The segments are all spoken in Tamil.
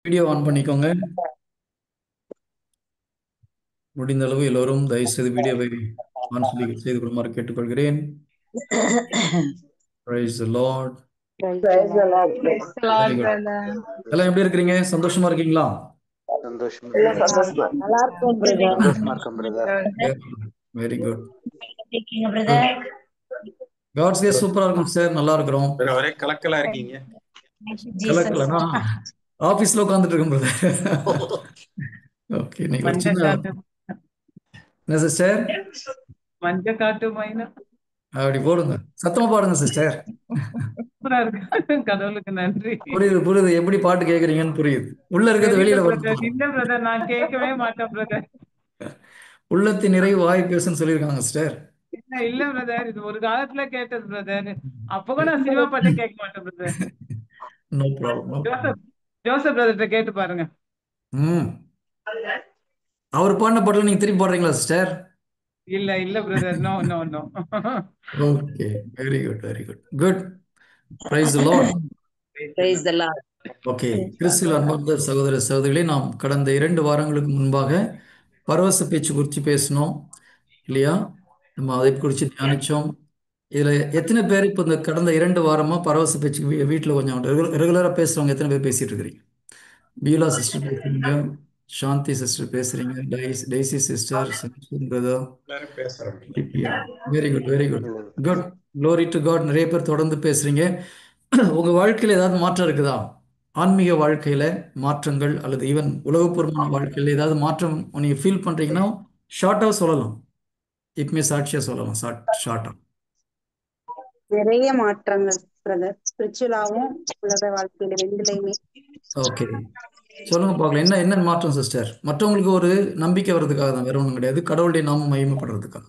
வீடியோ ஆன் பண்ணிக்கோங்க. முடிந்த அளவு எல்லோரும் தயவுசெய்து வீடியோவை ஆன் செய்து கொள்ளுமாறு கேட்டுக்கொள்கிறேன். Praise the Lord. Praise the Praise the Lord. Lord. Praise the Very Lord, good. brother. எல்லாம் எப்படி இருக்கிறீங்க? சந்தோஷமா இருக்கீங்களா? சந்தோஷமா எல்லாம் இருக்கேன் நல்லா brother. சந்தோஷமா இருக்கேன். நல்லா இருக்கும் பிரதர். சந்தோஷமா இருக்கேன் பிரதர். Very good. இருக்கீங்க பிரதர். காட்ஸ் கேஸ் சூப்பரா இருக்கும் சார். நல்லா இருக்கிறோம். ஒரே கலக்கலா இருக்கீங்க. ஜீசஸ். கலக்கலனா ஆபீஸ்ல உட்காந்துட்டு இருக்கோம் பிரதர். ஓகே, நீங்க ஒரு சின்ன மஞ்சக்காட்டு என்ன சிஸ்டர் மஞ்சக்காட்டு மைனா அப்படி போடுங்க, சத்தமா பாடுங்க சிஸ்டர். சூப்பரா இருக்கு. கடவுளுக்கு நன்றி. புரியுது புரியுது, எப்படி பாட்டு கேக்குறீங்கன்னு புரியுது. உள்ள இருக்கிறது தெரியல வெளியில பிரதர். வரணும். இல்ல பிரதர், நான் கேட்கவே மாட்டேன் பிரதர். உள்ளத்தின் நிறைவு வாய் பேசுன்னு சொல்லியிருக்காங்க சிஸ்டர். இல்ல பிரதர், இது ஒரு காலத்துல கேட்டது பிரதர். அப்ப கூட நான் சினிமா பாட்டே கேட்க மாட்டேன் brother. No problem. Joseph Joseph பிரதர்கிட்ட கேட்டு பாருங்க. ம் அவர் பாடின பாட்டில் நீங்க திருப்பி பாடுறீங்களா சிஸ்டர்? இல்ல இல்ல brother, no no no. Okay, very good very good good. Praise the Lord. Praise the Lord. ஓகே, கிறிஸ்துவில் அன்பார்ந்த சகோதர சகோதரிகளே, நாம் கடந்த 2 வாரங்களுக்கு முன்பாக பரவச பேச்சு குறித்து பேசினோம் இல்லையா? நம்ம அதை குறித்து தியானிச்சோம். இதுல எத்தனை பேர் இப்போ இந்த கடந்த 2 வாரமா பரவச பேச்சு வீட்டில் கொஞ்சம் ரெகுலரா பேசுறவங்க எத்தனை பேர் பேசிட்டு இருக்கிறீங்க? பியூலா சிஸ்டர் பேசுறீங்க, சாந்தி சிஸ்டர் பேசுறீங்க, டெய்சி சிஸ்டர், பிரதர். எல்லாரும் பேசுறோம். Very good very good good. Glory to God. நிறைய பேர் தொடர்ந்து பேசுறீங்க. உங்க வாழ்க்கையில ஏதாவது மாற்றம் இருக்குதா? ஆன்மீக வாழ்க்கையில மாற்றங்கள் அல்லது ஈவன் உலகப்பூர்வமான வாழ்க்கையில ஏதாவது மாற்றம் நீங்க ஃபீல் பண்றீங்கன்னா ஷார்ட்டா சொல்லலாம். இப்பமே சாட்சியா சொல்லலாம். ஷார்ட்டா. நிறைய மாற்றங்கள் பிரதர். ஸ்பிரிச்சுவலாவும் உலக வாழ்க்கையில ரெண்டுலையுமே ஓகே, சொல்லுங்க பார்க்கலாம். என்ன என்ன மாற்றம் சிஸ்டர்? மற்றவங்களுக்கு ஒரு நம்பிக்கை வர்றதுக்காக தான், வேற ஒன்றும் கிடையாது. கடவுளுடைய நாமம் மகிமைப்படுறதுக்காக.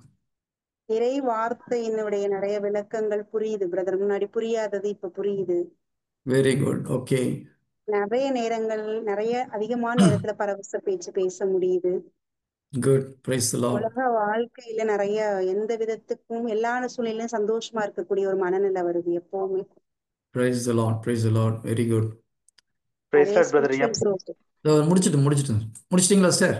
இறை வார்த்தையினுடைய நிறைய விளக்கங்கள் புரியுது பிரதர். முன்னாடி புரியாதது இப்ப புரியுது. Very good. ஓகே, நிறைய நேரங்கள் நிறைய அதிகமான நேரத்துல பரவச பேச்சு பேச முடியுது. குட். Praise the Lord. உலக வாழ்க்கையில நிறைய எந்த விதத்துக்கும் எல்லா சூழ்நிலையும் சந்தோஷமா இருக்கக்கூடிய ஒரு மனநிலை வருது எப்பவுமே. Praise the Lord. Praise the Lord. Very good. Praise அதே லார்ட் பிரதர். Spiritual growth. முடிச்சிட்டீங்களா சார்?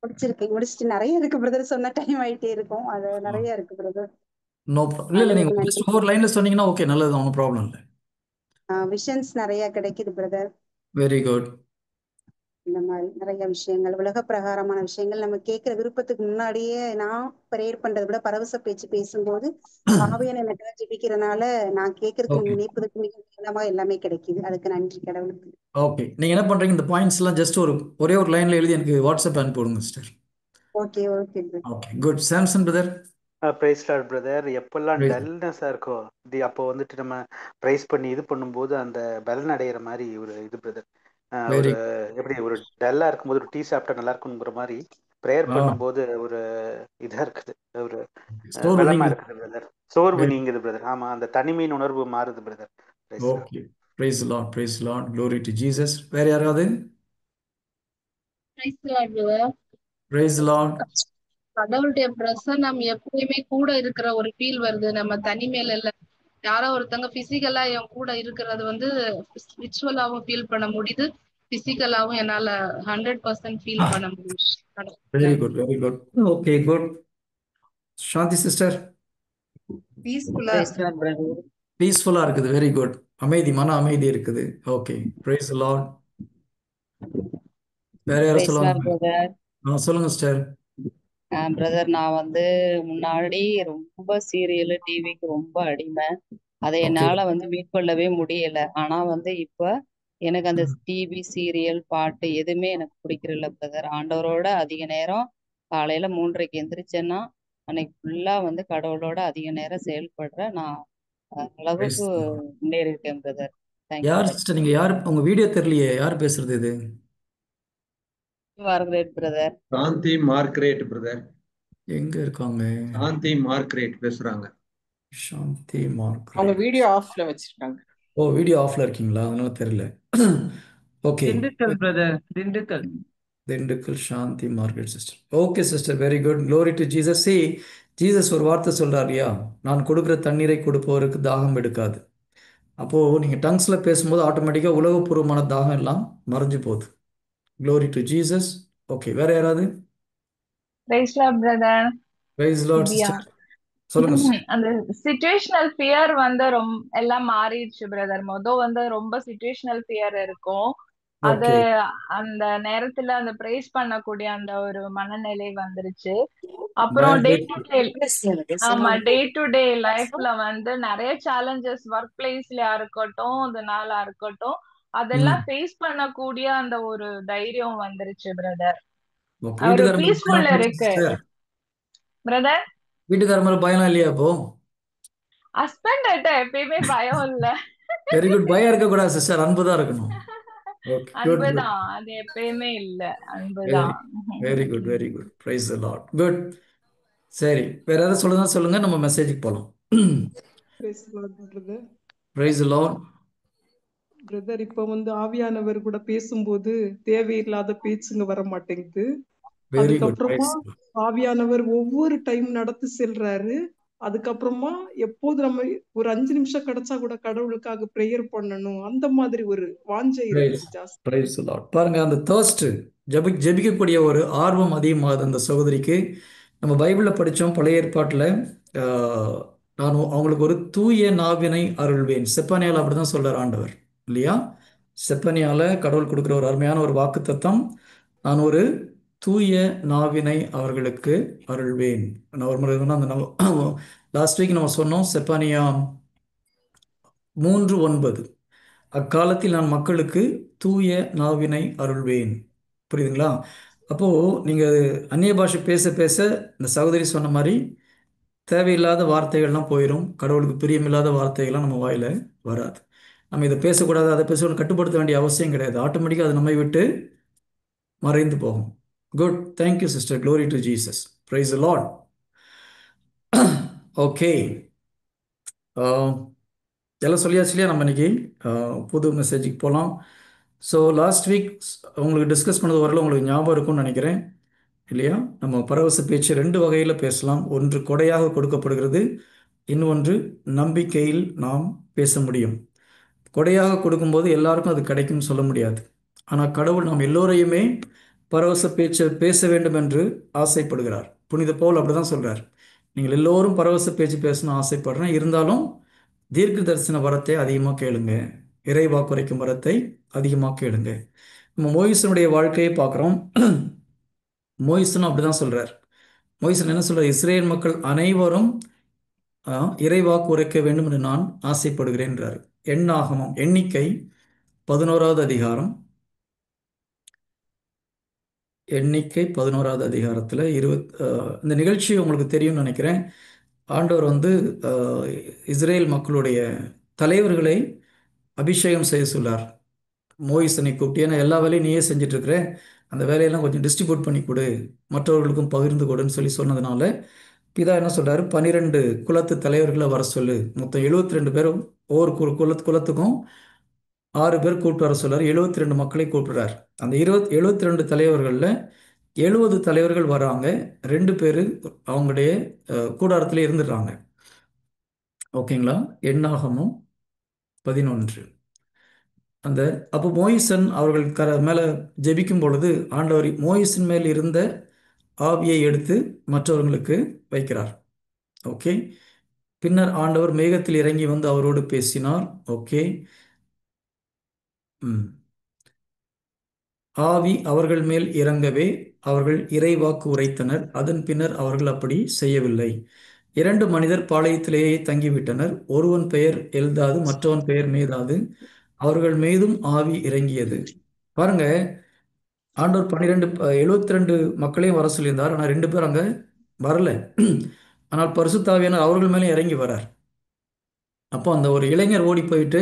முடிச்சுட்டு நிறைய இருக்கு பிரதர். சொன்ன டைம் ஆயிட்டே இருக்கும். அது நிறைய இருக்கு பிரதர். நோ இல்ல இல்ல, நீங்க ஆண்டவருக்கு நன்றி. ஜஸ்ட் ஒவ்வொரு லைன்ல சொன்னீங்கன்னா ஓகே, நல்லது, ஒன்றும் ப்ராப்ளம் இல்லை. விஷன்ஸ் நிறைய கிடைக்குது பிரதர். Very good. இந்த மாதிரி நிறைய விஷயங்கள் உலக பிரகாரமான விஷயங்கள் நம்ம கேட்கிற விருப்பத்துக்கு முன்னாடியே நான் ப்ரேயர் பண்றதை விட பரவச பேச்சு பேசும்போது ஆவியான எனக்காக ஜெபிக்கிறதுனால நான் கேட்கறதுக்கு ஓகே நினைப்பதற்கு மிக நீளமா எல்லாமே கிடைக்குது. அதுக்கு நன்றி கடவுளுக்கு. ஓகே, நீங்க என்ன பண்றீங்க? இந்த பாயிண்ட்ஸ் எல்லாம் ஜஸ்ட் ஒரே ஒரு லைன்ல எழுதி எனக்கு வாட்ஸ்அப் அனுப்பி விடுங்க sister. Okay okay brother. Okay good. Samson brother. Praise Lord brother. எப்பெல்லாம் வெரி டல்னஸா இருக்கோ அப்போ வந்துட்டு நம்ம பிரைஸ் பண்ணி இது பண்ணும்போது அந்த பலன் அடைகிற மாதிரி ஒரு இது பிரதர். ஒரு எப்படி ஒரு டல்லா இருக்கும்போது ஒரு டீ சாப்பிட்டா நல்லா இருக்குங்கிற மாதிரி ப்ரேயர் பண்ணும்போது ஒரு இதா இருக்குது, ஒரு ஸ்டோர் பலமா பண்ணீங்க. இருக்குது பிரதர். சோர்வு நீங்குது பிரதர். ஆமா, அந்த தனிமையின் உணர்வு மாறுது brother. Praise Lord. Okay, praise Lord. Praise Lord. Glory to Jesus. வேற யாராவது? Praise the Lord, brother. Praise Lord. கடவுளுடைய பிரசன்னம் எப்பயுமே கூட இருக்கிற ஒரு ஃபீல் வருது. நம்ம தனிமையில இல்ல, யாரோ ஒருத்தங்க பிசிக்கலா என் கூட இருக்கிறது வந்து ஸ்பிரிச்சுவலாவும் ஃபீல் பண்ண முடியுது, பிசிக்கலாவும் என்னால 100% ஃபீல் பண்ண முடியுது. Very good very good. Okay good. Shanthi sister. பீஸ்ஃபுல்லா Praise God brother. பீஸ்ஃபுல்லா இருக்குது. Very good. அமைதி, மன அமைதி இருக்குது. Okay, praise Lord. வேற யாரும் Praise Lord, சொல்லுவாங்க? brother. சொல்லுங்க சிஸ்டர். பிரதர், நான் வந்து முன்னாடி ரொம்ப சீரியல் டிவிக்கு ரொம்ப அடிமை. அதை ஓகே என்னால வந்து மீட்கொள்ளவே முடியல. ஆனா வந்து இப்ப எனக்கு அந்த டிவி சீரியல் பாட்டு எதுவுமே எனக்கு பிடிக்கிறதில்ல பிரதர். ஆண்டவரோட அதிக நேரம் காலையில 3:30க்கு எந்திரிச்சேன்னா அன்னைக்கு ஃபுல்லா வந்து கடவுளோட அதிக நேரம் செயல்படுறேன். நான் பிரைஸ். அளவுக்கு முன்னேறி இருக்கேன் பிரதர். தேங்க்யூ யார் பிரதர். சிஸ்டர்? நீங்க யார்? உங்க வீடியோ தெரியலையே, யார் பேசுறது இது? Margaret brother. Shanthi Margaret brother. எங்க இருக்காங்க? சாந்தி மார்க்ரேட் பேசுறாங்க. சாந்தி மார்க். அவங்க வீடியோ ஆஃப்ல வச்சிருக்காங்க. ஓ, வீடியோ ஆஃப்ல இருக்கீங்களா? அதனால தெரியல. Okay. Dindigul brother, Dindigul. Dindigul Shanthi market sister. Okay sister, very good. Glory to Jesus. See, Jesus ஒரு வார்த்தை சொல்றாருயா, நான் கொடுக்குற தண்ணீரை கொடுப்பவருக்கு தாகம் எடுக்காது. அப்போது நீங்கள் டங்ஸில் பேசும்போது ஆட்டோமேட்டிக்காக உலகப்பூர்வமான தாகம் எல்லாம் மறைஞ்சு போகுது. Glory to Jesus. ஓகே, வேற யாராவது? Praise Lord brother. Praise Lord Divya. Sister. சொல்லுங்க sister. அந்த சிச்சுவேஷனல் ஃபியர் வந்து எல்லாம் மாறிடுச்சு பிரதர். வந்து ரொம்ப சிச்சுவேஷனல் ஃபியர் இருக்கும். அது ஓகே, அந்த நேரத்துல அந்த பிரைஸ் பண்ணக்கூடிய அந்த ஒரு மனநிலை வந்துருச்சு. அப்புறம் பயம் டே போயிடுச்சு. டு டே ஆமா டே டு டே லைஃப்ல வந்து நிறைய சேலஞ்சஸ் ஒர்க் பிளேஸ்லயா இருக்கட்டும், இதனால இருக்கட்டும், அதெல்லாம் ஃபேஸ் பண்ணக்கூடிய அந்த ஒரு தைரியம் வந்துருச்சு பிரதர். ஓகே, ஒரு வீட்டுக்கார மேல பயம் பீஸ்ஃபுல் இல்லையா இருக்கு சிஸ்டர்? பிரதர். வீட்டுக்கார மேல பயம் இல்லையா அப்போ? ஹஸ்பண்ட் கிட்ட எப்பயுமே பயம் இல்ல. Very good. பயம் இருக்கக்கூடாது சிஸ்டர், அன்பு தான் இருக்கணும். Okay, good good. அன்புதான், அது எப்பயுமே இல்ல. வெரி அன்புதான். Very good, very good. Praise the Lord. Good. சரி, வேற ஏதாவது சொல்லுங்க சொல்லுங்க, நம்ம மெசேஜுக்கு போகலாம். Praise the Lord, brother. Price the Lord. Brother இப்ப ஆவியானவர் கூட பேசும்போது தேவையில்லாத பேச்சுங்க வர மாட்டேங்குது. Very good. அதுக்கப்புறமா ஆவியானவர் ஒவ்வொரு டைம் நடத்தி செல்றாரு. அதுக்கப்புறமா எப்போது நம்ம ஒரு 5 நிமிஷம் கிடைச்சா கூட கடவுளுக்காக பிரேயர் பண்ணணும், அந்த மாதிரி ஒரு வாஞ்சை இருக்குது ஜாஸ்தி. Price the Lord. பாருங்க, அந்த தர்ஸ்ட் ஜெபிக்கக்கூடிய ஒரு ஆர்வம் அதிகமாகுது அந்த சகோதரிக்கு. நம்ம பைபிளில் படித்தோம், பழைய ஏற்பாட்டில் நான் அவங்களுக்கு ஒரு தூய நாவினை அருள்வேன். செப்பனியால் அப்படி தான் சொல்கிறார் ஆண்டவர், இல்லையா? செப்பனியால கடவுள் கொடுக்குற ஒரு அருமையான ஒரு வாக்குத்தத்தம், நான் ஒரு தூய நாவினை அவர்களுக்கு அருள்வேன். நான் ஒரு முறை அந்த லாஸ்ட் வீக் நம்ம சொன்னோம், செப்பனியா 3:9, அக்காலத்தில் நான் மக்களுக்கு தூய நாவினை அருள்வேன். புரியுதுங்களா? அப்போது நீங்கள் அந்நிய பாஷை பேச பேச இந்த சகோதரி சொன்ன மாதிரி தேவையில்லாத வார்த்தைகள்லாம் போயிடும். கடவுளுக்கு பிரியமில்லாத வார்த்தைகள்லாம் நம்ம வாயில் வராது. நம்ம இதை பேசக்கூடாது, அதை பேசக்கூடாது கட்டுப்படுத்த வேண்டிய அவசியம் கிடையாது. ஆட்டோமேட்டிக்காக அது நம்மை விட்டு மறைந்து போகும். Good. Thank you sister. Glory to Jesus. Price the Lord. Okay, எல்லாம் சொல்லியாச்சு இல்லையா? நம்ம இன்னைக்கு புது மெசேஜுக்கு போகலாம். ஸோ லாஸ்ட் வீக் உங்களுக்கு டிஸ்கஸ் பண்ணது வரல உங்களுக்கு ஞாபகம் இருக்கும்னு நினைக்கிறேன், இல்லையா? நம்ம பரவச பேச்சு 2 வகையில் பேசலாம். ஒன்று கொடையாக கொடுக்கப்படுகிறது, இன்னொன்று நம்பிக்கையில் நாம் பேச முடியும். கொடையாக கொடுக்கும்போது எல்லாருக்கும் அது கிடைக்கும்னு சொல்ல முடியாது. ஆனால் கடவுள் நாம் எல்லோரையுமே பரவச பேச்சை பேச வேண்டும் என்று ஆசைப்படுகிறார். புனித பவுல் அப்படி தான் சொல்கிறார், நீங்கள் எல்லோரும் பரவச பேச்சு பேசணும்னு ஆசைப்படுறேன், இருந்தாலும் தீர்க்க தரிசன வரத்தை அதிகமாக கேளுங்க, இறைவா குறைக்கும் வரத்தை அதிகமாக கேளுங்க. நம்ம மோயிசனுடைய வாழ்க்கையை பார்க்குறோம். மோயிசனும் அப்படி தான் சொல்கிறார். மோயிசன் என்ன சொல்கிறார்? இஸ்ரேல் மக்கள் அனைவரும் இறைவாக்கு உரைக்க வேண்டும் என்று நான் ஆசைப்படுகிறேன்றார். எண்ணாகமம் எண்ணிக்கை 11வது அதிகாரம், எண்ணிக்கை 11வது அதிகாரத்தில் இந்த நிகழ்ச்சி உங்களுக்கு தெரியும்னு நினைக்கிறேன். ஆண்டவர் இஸ்ரேல் மக்களுடைய தலைவர்களை அபிஷேகம் செய்ய சொல்லார். மோயிசனை கூப்பிட்டு, ஏன்னா எல்லா வேலையும் நீயே செஞ்சிட்ருக்கிற, அந்த வேலையெல்லாம் கொஞ்சம் டிஸ்ட்ரிபியூட் பண்ணி கொடு, மற்றவர்களுக்கும் பகிர்ந்து கொடுன்னு சொன்னதுனால பிதா என்ன சொல்கிறாரு? 12 குலத்து தலைவர்களை வர சொல்லு. மொத்தம் 72 பேரும், ஒவ்வொரு குலத்துக்கும் 6 பேர் கூப்பிட்டு வர சொல்லார். 72 மக்களை கூப்பிடுறார். அந்த 72 தலைவர்களில் 70 தலைவர்கள் வராங்க, 2 பேர் அவங்களுடைய கூடாரத்தில் இருந்துடுறாங்க. ஓகேங்களா? எண்ணாகமும் 11. அப்போ மோயிசன் அவர்கள் மேலே ஜெபிக்கும் பொழுது ஆண்டவர் மோயிசன் மேல் இருந்த ஆவியை எடுத்து மற்றவர்களுக்கு வைக்கிறார். ஓகே, பின்னர் ஆண்டவர் மேகத்தில் இறங்கி வந்து அவரோடு பேசினார். ஓகே, ஆவி அவர்கள் மேல் இறங்கவே அவர்கள் இறைவாக்கு உரைத்தனர். அதன் பின்னர் அவர்கள் அப்படி செய்யவில்லை. 2 மனிதர் பாளையத்திலேயே தங்கிவிட்டனர். ஒருவன் பெயர் எல்தாது, மற்றவன் பெயர் மேதாது. அவர்கள் மீதும் ஆவி இறங்கியது. பாருங்க, ஆண்டவர் 72 மக்களையும் வர சொல்லியிருந்தார். ஆனால் 2 பேர் அங்கே வரல. ஆனால் பரிசுத்தாவியானவர் அவர்கள் மேலே இறங்கி வரார். அப்போ அந்த ஒரு இளைஞர் ஓடி போயிட்டு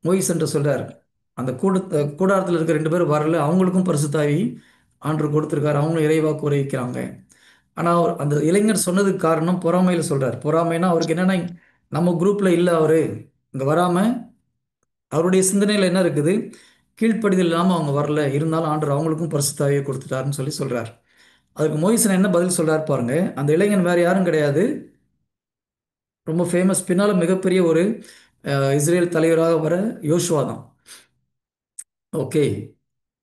மோயிசன்ட்ட சொல்றார், அந்த கூடாரத்தில் இருக்க 2 பேர் வரல, அவங்களுக்கும் பரிசுத்தாவி ஆண்டவர் கொடுத்துருக்காரு, அவங்களும் இறைவாக்கு உரைக்கிறாங்க. ஆனால் அந்த இளைஞர் சொன்னதுக்கு காரணம் பொறாமையில் சொல்றார். பொறாமைனா அவருக்கு என்னன்னா, நம்ம குரூப்பில் இல்லை, அவர் இங்கே வராமல் அவருடைய சிந்தனையில் என்ன இருக்குது, கீழ்ப்படிதல் இல்லாமல் அவங்க வரல, இருந்தாலும் ஆண்டவர் அவங்களுக்கும் பரிசுத்தாவியை கொடுத்துட்டாருன்னு சொல்கிறார். அதுக்கு மோயிசன் என்ன பதில் சொல்கிறார் பாருங்க. அந்த இளைஞன் வேறு யாரும் கிடையாது, ரொம்ப ஃபேமஸ், பின்னால் மிகப்பெரிய ஒரு இஸ்ரேல் தலைவராக வர யோசுவா தான். ஓகே,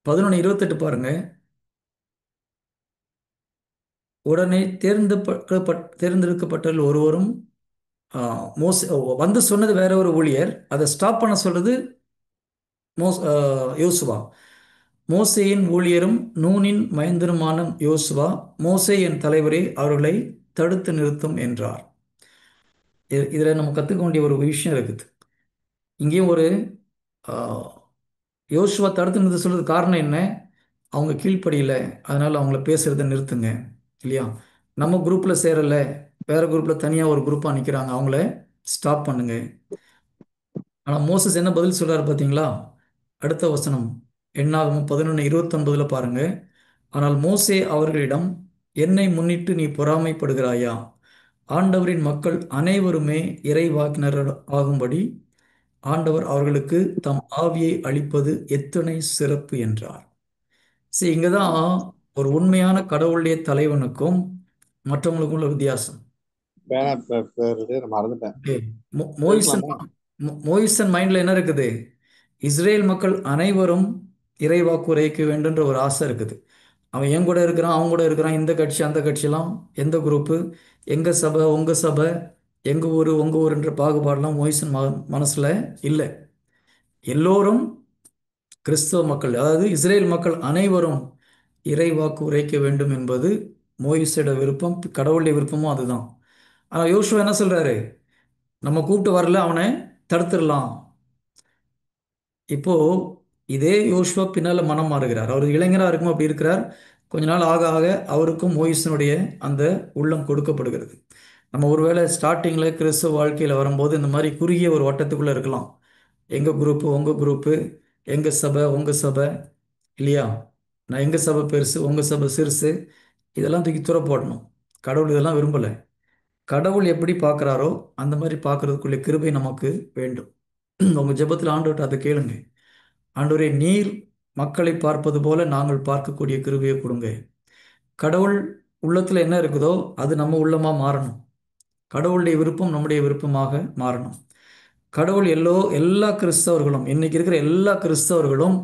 11:28 பாருங்க. உடனே தேர்ந்தெடுக்கப்பட்டவர்கள் ஒருவரும் மோசே வந்து சொன்னது வேற ஒரு ஊழியர், அதை ஸ்டாப் பண்ண சொல்றது யோசுவா. மோசேயின் ஊழியரும் நூனின் மைந்தருமான யோசுவா, மோசே என் தலைவரே அவர்களை தடுத்து நிறுத்தும் என்றார். இதில் நம்ம கற்றுக்க வேண்டிய ஒரு விஷயம் இருக்குது. இங்கேயும் ஒரு யோசுவா தடுத்து நிறுத்த சொல்றது காரணம் என்ன? அவங்க கீழ்ப்படியில, அதனால் அவங்கள பேசுகிறத நிறுத்துங்க இல்லையா? நம்ம குரூப்பில் சேரலை, வேறு குரூப்பில் தனியாக ஒரு குரூப்பாக நிற்கிறாங்க, அவங்கள ஸ்டாப் பண்ணுங்க. ஆனால் மோசஸ் என்ன பதில் சொல்கிறார் பார்த்தீங்களா? அடுத்த வசனம் எண்ணாகமம் 11:29 பாருங்க. ஆனால் மோசே அவர்களிடம், என்னை முன்னிட்டு நீ பொறாமைப்படுகிறாயா? ஆண்டவரின் மக்கள் அனைவருமே இறைவாக்கினர் ஆகும்படி ஆண்டவர் அவர்களுக்கு தம் ஆவியை அளிப்பது எத்தனை சிறப்பு என்றார். சரி, இங்கே தான் ஒரு உண்மையான கடவுளுடைய தலைவனுக்கும் மற்றவங்களுக்கும் உள்ள வித்தியாசம். மோயிசன் மைண்டில் என்ன இருக்குது? இஸ்ரேல் மக்கள் அனைவரும் இறைவாக்கு உரைக்க வேண்டுன்ற ஒரு ஆசை இருக்குது. அவன் என் கூட இருக்கிறான், அவங்க கூட இருக்கிறான், இந்த கட்சி அந்த கட்சியெல்லாம், எந்த குரூப்பு, எங்கள் சபை உங்கள் சபை, எங்கள் ஊர் உங்கள் ஊருன்ற பாகுபாடெல்லாம் மோயிசன் மனசில் இல்லை. எல்லோரும் கிறிஸ்தவ மக்கள், அதாவது இஸ்ரேல் மக்கள் அனைவரும் இறைவாக்கு உரைக்க வேண்டும் என்பது மோயிசோட விருப்பம், கடவுளுடைய விருப்பமும் அதுதான். ஆனால் யோசுவா என்ன சொல்கிறாரு? நம்ம கூப்பிட்டு வரல, அவனை தடுத்துடலாம். இப்போ இதே யோசுவா பின்னால் மனம் மாறுகிறார். அவர் இளைஞராக இருக்கும் அப்படி இருக்கிறார். கொஞ்ச நாள் ஆக ஆக அவருக்கும் மோயிசனுடைய அந்த உள்ளம் கொடுக்கப்படுகிறது. நம்ம ஒருவேளை ஸ்டார்டிங்கில் கிறிஸ்துவ வாழ்க்கையில் வரும்போது இந்த மாதிரி குறுகிய ஒரு வட்டத்துக்குள்ளே இருக்கலாம். எங்கள் குரூப்பு உங்கள் குரூப்பு, எங்கள் சபை உங்கள் சபை இல்லையா? நான் எங்கள் சபை பெருசு உங்கள் சபை சிறுசு, இதெல்லாம் தூக்கி தூர போடணும். கடவுள் இதெல்லாம் விரும்பலை. கடவுள் எப்படி பார்க்குறாரோ அந்த மாதிரி பார்க்குறதுக்குள்ள கிருபை நமக்கு வேண்டும். உங்கள் ஜெபத்தில் ஆண்டவர்கிட்ட அதை கேளுங்க. ஆண்டவரே, நீர் மக்களை பார்ப்பது போல நாங்கள் பார்க்கக்கூடிய கிருபையை கொடுங்க. கடவுள் உள்ளத்தில் என்ன இருக்குதோ அது நம்ம உள்ளமாக மாறணும். கடவுளுடைய விருப்பம் நம்முடைய விருப்பமாக மாறணும். கடவுள் எல்லா கிறிஸ்தவர்களும், இன்னைக்கு இருக்கிற எல்லா கிறிஸ்தவர்களும்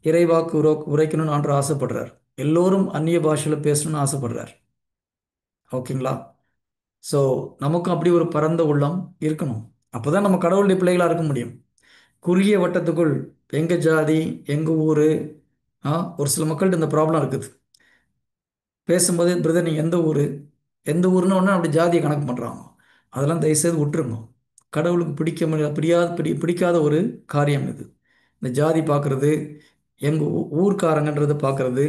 இறைவாக்கு உரைக்கணும்னு ஆண்டு ஆசைப்படுறார். எல்லோரும் அந்நிய பாஷையில் பேசணும்னு ஆசைப்படுறார். ஓகேங்களா? ஸோ நமக்கும் அப்படி ஒரு பரந்த உள்ளம் இருக்கணும். அப்போ தான் நம்ம கடவுளுடைய பிள்ளைகளாக இருக்க முடியும். குறுகிய வட்டத்துக்குள் எங்கள் ஜாதி எங்கள் ஊர், ஒரு சில மக்கள்கிட்ட இந்த ப்ராப்ளம் இருக்குது. பேசும்போது பிரதர் நீங்கள் எந்த ஊர் எந்த ஊர்னு ஒன்று அப்படி ஜாதியை கணக்கு பண்ணுறாங்க. அதெல்லாம் தயவுசெய்து விட்டுருங்க. கடவுளுக்கு பிடிக்காத ஒரு காரியம் இது. இந்த ஜாதி பார்க்குறது, எங்கள் ஊர்க்காரங்கன்றதை பார்க்குறது.